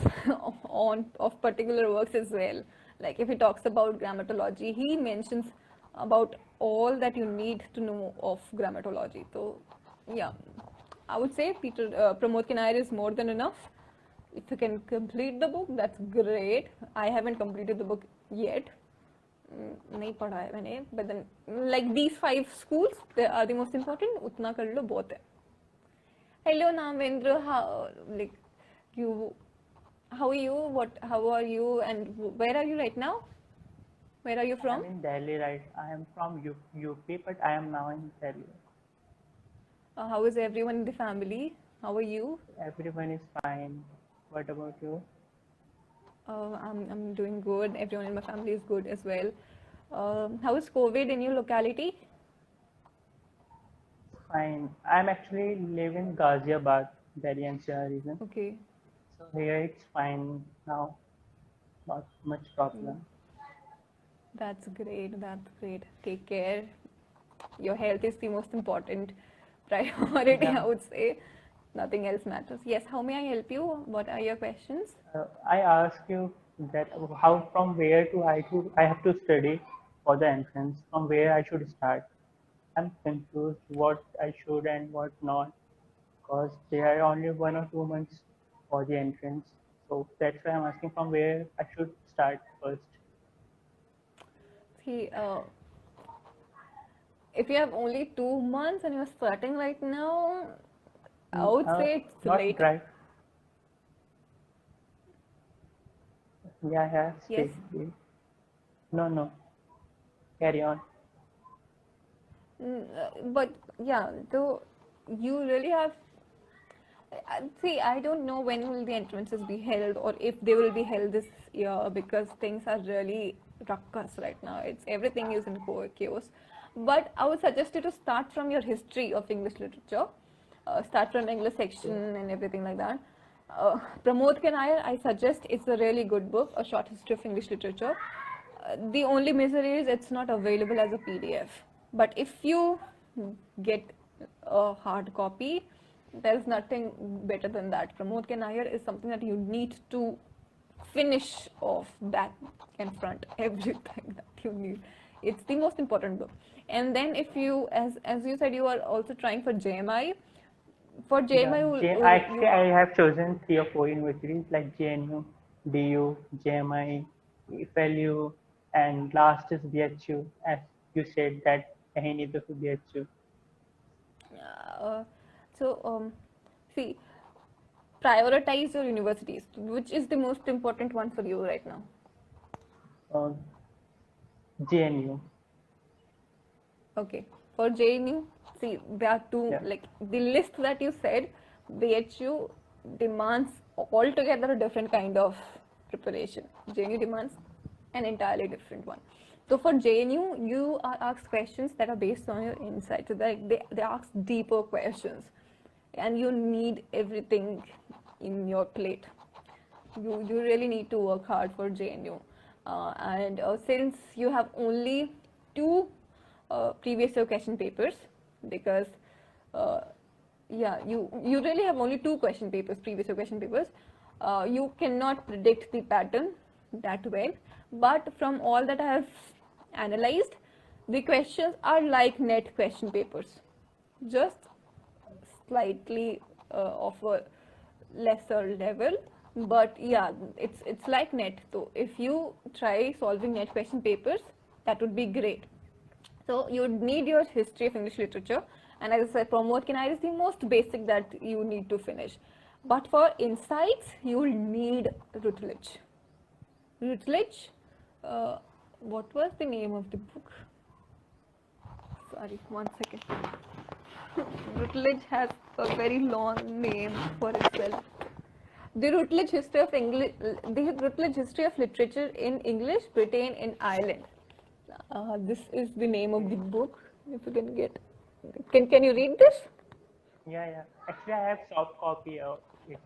of particular works as well. Like if he talks about grammatology, he mentions about all that you need to know of grammatology. So yeah, I would say Pramod Kinair is more than enough. If you can complete the book, that's great. I haven't completed the book yet. नहीं पढ़ा है मैंने, but then like these 5 schools, they are the most important. उतना कर लो बहुत है. Hello Namendra, how are you? How are you? And where are you right now? Where are you I'm from? in Delhi, right? I am from UP, but I am now in Delhi. How is everyone in the family? How are you? Everyone is fine. What about you? I'm doing good. Everyone in my family is good as well. How is COVID in your locality? Fine. I'm actually live in Ghaziabad, Delhi NCR region. Okay. So here it's fine now. Not much problem. That's great. That's great. Take care. Your health is the most important priority, Yeah. I would say. Nothing else matters. Yes, how may I help you? What are your questions? I ask you that how from where I have to study for the entrance. From where I should start. I'm confused what I should and what not, because there are only 1 or 2 months for the entrance. So that's why I'm asking from where I should start first. See, if you have only 2 months and you're starting right now, I would say it's Not late. right. Yeah, Yes. stay. No. Carry on. But yeah, so you really have. See, I don't know when will the entrances be held or if they will be held this year because things are really ruckus right now. It's everything is in chaos. But I would suggest you to start from your history of English literature. Start from English section and everything like that. Pramod Kanayar, I suggest it's a really good book, A Short History of English Literature. The only misery is it's not available as a PDF. But if you get a hard copy, there's nothing better than that. Pramod K. Nair is something that you need to finish off back and front, everything that you need. It's the most important book. And then if you, as you said, you are also trying for JMI. For Yeah, JMI, actually, I have chosen 3 or 4 universities like JNU, DU, JMI, FLU, and last is BHU. As you said that I need to BHU. uh, see, prioritize your universities. Which is the most important one for you right now? JNU. Okay. For JNU, see, there are two, Yeah. like the list that you said, BHU demands altogether a different kind of preparation. JNU demands an entirely different one. So for JNU, you are asked questions that are based on your insights. So they ask deeper questions and you need everything in your plate. You really need to work hard for JNU. And since you have only two previous year question papers, because yeah, you really have only two question papers, previous year question papers, you cannot predict the pattern that well. But from all that I have analyzed, the questions are like net question papers, just slightly of a lesser level, but yeah, it's like net. So if you try solving net question papers, that would be great. So you would need your history of English literature, and as I said, Pramod Kanayar is the most basic that you need to finish. But for insights, you will need Routledge. Routledge, what was the name of the book? Sorry, 1 second. Routledge has a very long name for itself. The Routledge History of English, the Routledge History of Literature in English, Britain, and Ireland. This is the name of the book. If you can get, can you read this? Yeah. Actually, I have soft copy of it.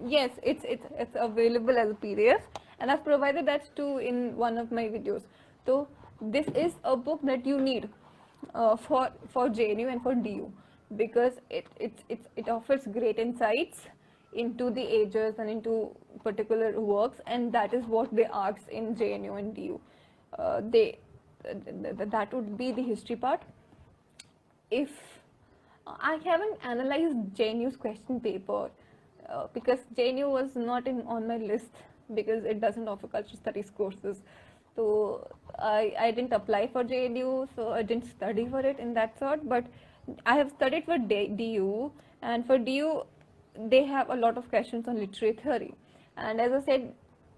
Yes, it's available as a PDF, and I've provided that too in one of my videos. So this is a book that you need for JNU and for DU because it offers great insights into the ages and into particular works, and that is what they ask in JNU and DU. That would be the history part. If I haven't analyzed JNU's question paper because JNU was not on my list because it doesn't offer cultural studies courses. So I didn't apply for JNU, so I didn't study for it in that sort. But I have studied for DU, and for DU, they have a lot of questions on literary theory. And as I said,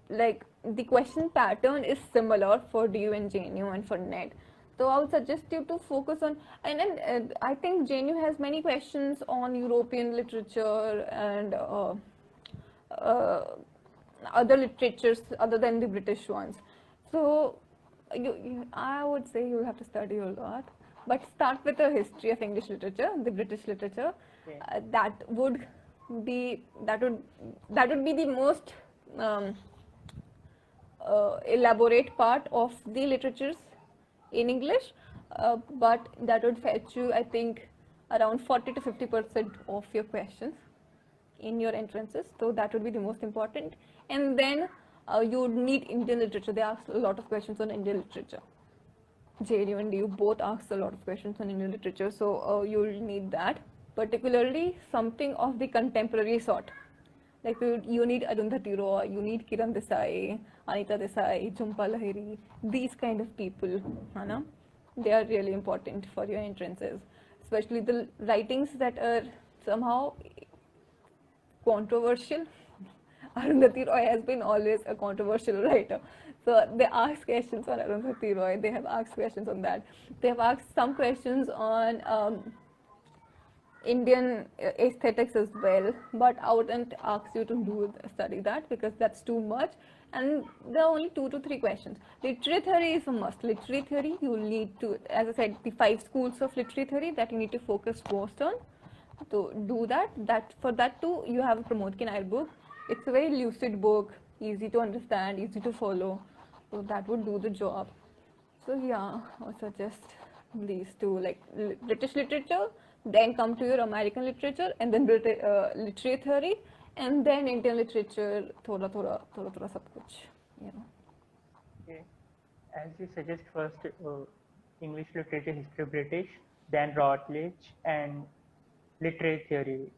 like the question pattern is similar for DU and JNU and for NET. So I would suggest you to focus on, and then I think JNU has many questions on European literature and other literatures other than the British ones. So I would say you'll have to study a lot, but start with a history of English literature, the British literature. Okay. That would be the most elaborate part of the literatures in English, but that would fetch you, I think, around 40 to 50% of your questions in your entrances. So that would be the most important. And then you would need Indian literature. They ask a lot of questions on Indian literature. JNU and DU both ask a lot of questions on Indian literature, so you'll need that, particularly something of the contemporary sort. Like you need Arundhati Roy, you need Kiran Desai, Anita Desai, Jhumpa Lahiri, these kind of people, Hana? They are really important for your entrances, especially the writings that are somehow controversial. Arundhati Roy has been always a controversial writer. So they ask questions on Arundhati Roy, they have asked questions on that. They have asked some questions on Indian aesthetics as well, but I wouldn't ask you to study that because that's too much. And there are only 2 to 3 questions. Literary theory is a must. Literary theory, you need to, as I said, the 5 schools of literary theory that you need to focus most on. To do that, for that too, you have a Pramod Ki Nair book. It's a very lucid book, easy to understand, easy to follow. So that would do the job. So yeah, I would suggest these two, like British literature, then come to your American literature, and then literary theory, and then Indian literature, thoda sab kuch, you know. Okay. As you suggest, first English literature, history, British, then Routledge and literary theory.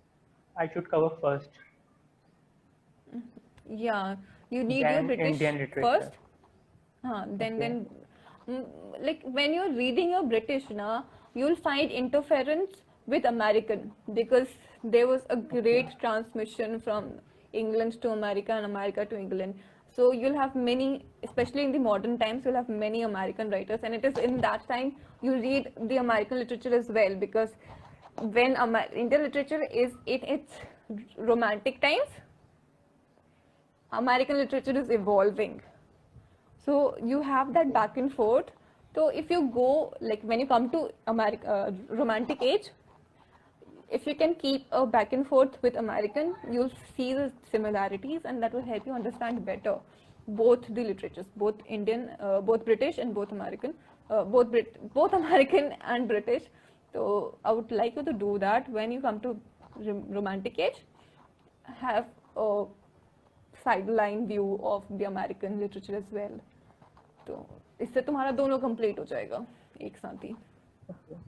I should cover first. Yeah, you need Then your British Indian literature. first. Okay. Like when you're reading your British, you'll find interference with American because there was a great transmission from England to America and America to England. So you'll have many, especially in the modern times, you'll have many American writers, and it is in that time you read the American literature as well, because when Indian literature is in its romantic times, American literature is evolving. So you have that back and forth. So if you go, like when you come to romantic age, if you can keep a back and forth with American, you'll see the similarities, and that will help you understand better both the literatures, both Indian, both British and both American, both American and British. So I would like you to do that when you come to romantic age. Have a sideline view of the American literature as well. तो इससे तुम्हारा दोनों complete हो जाएगा एक साथ ही. Okay.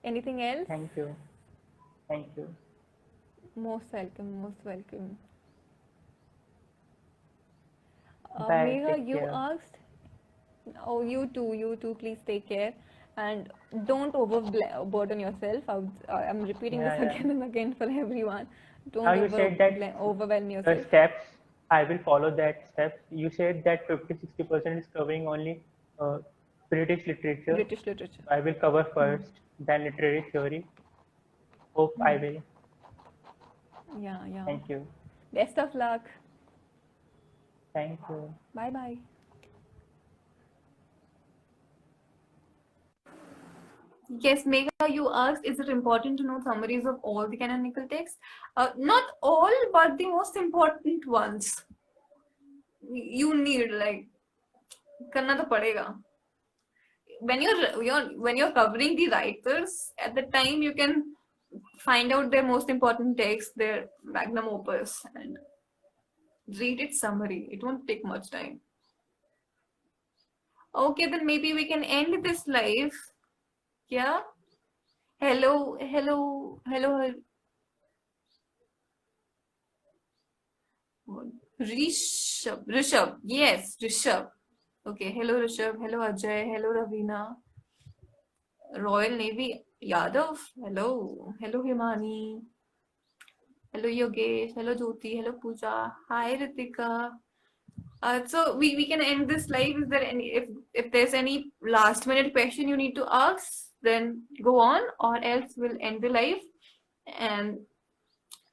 Anything else? Thank you. Thank you. Most welcome, most welcome. Bye, Megha, take you care. asked. Oh, you too. Please take care and don't overburden yourself. I'm repeating Yeah, this yeah. again and again for everyone. Don't Now you said that overwhelm the yourself. steps, I will follow that steps. You said that 50-60% is covering only British literature. British literature. I will cover first, then literary theory. Hope I will. Yeah. Thank you. Best of luck. Thank you. Bye. Yes, Megha, you asked, is it important to know summaries of all the canonical texts? Not all, but the most important ones. You need, like, करना तो पड़ेगा. When you're covering the writers, at the time you can find out their most important texts, their magnum opus, and read its summary. It won't take much time. Okay, then maybe we can end this live. Yeah. Hello. Rishabh. Yes, Rishabh. Okay. Hello, Rishabh. Hello, Ajay. Hello, Ravina. Royal Navy. Yadav, hello. Hello, Himani. Hello, Yogesh. Hello, Jyoti. Hello, Pooja. Hi, Ritika. So we can end this live. Is there any if there's any last minute question you need to ask, then go on, or else we'll end the live. And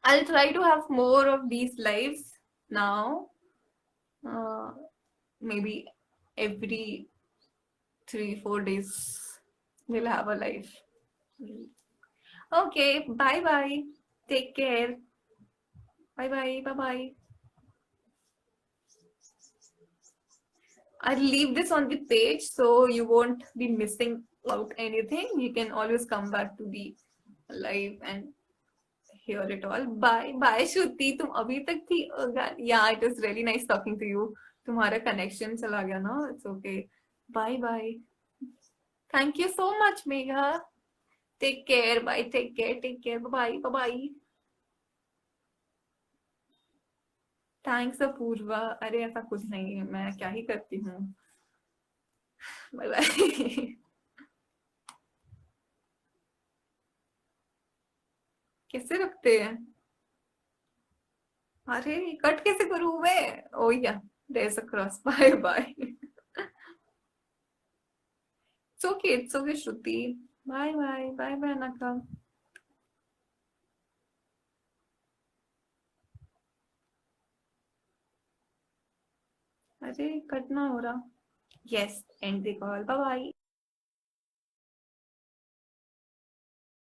I'll try to have more of these lives now. Maybe every 3-4 days we'll have a live. Okay, bye bye. Take care. Bye bye. Bye bye. I'll leave this on the page so you won't be missing out anything. You can always come back to the live and hear it all. Bye bye Shruti. तुम अभी तक थी? Oh God. Yeah, it was really nice talking to you. तुम्हारा connection चला गया ना? It's okay. Bye bye. Thank you so much, Megha. Take care. Bye. Take care. Take care. Bye bye. Bye bye. Thanks Apoorva. अरे ऐसा कुछ नहीं है, मैं क्या ही करती हूँ. Bye bye. कैसे रखते हैं? अरे कट कैसे करूँ मैं? ओ या there's a cross. Bye bye. It's okay Shruti. Bye bye. Bye bye Naka. अरे कट ना हो रहा. Yes, end the call. Bye bye.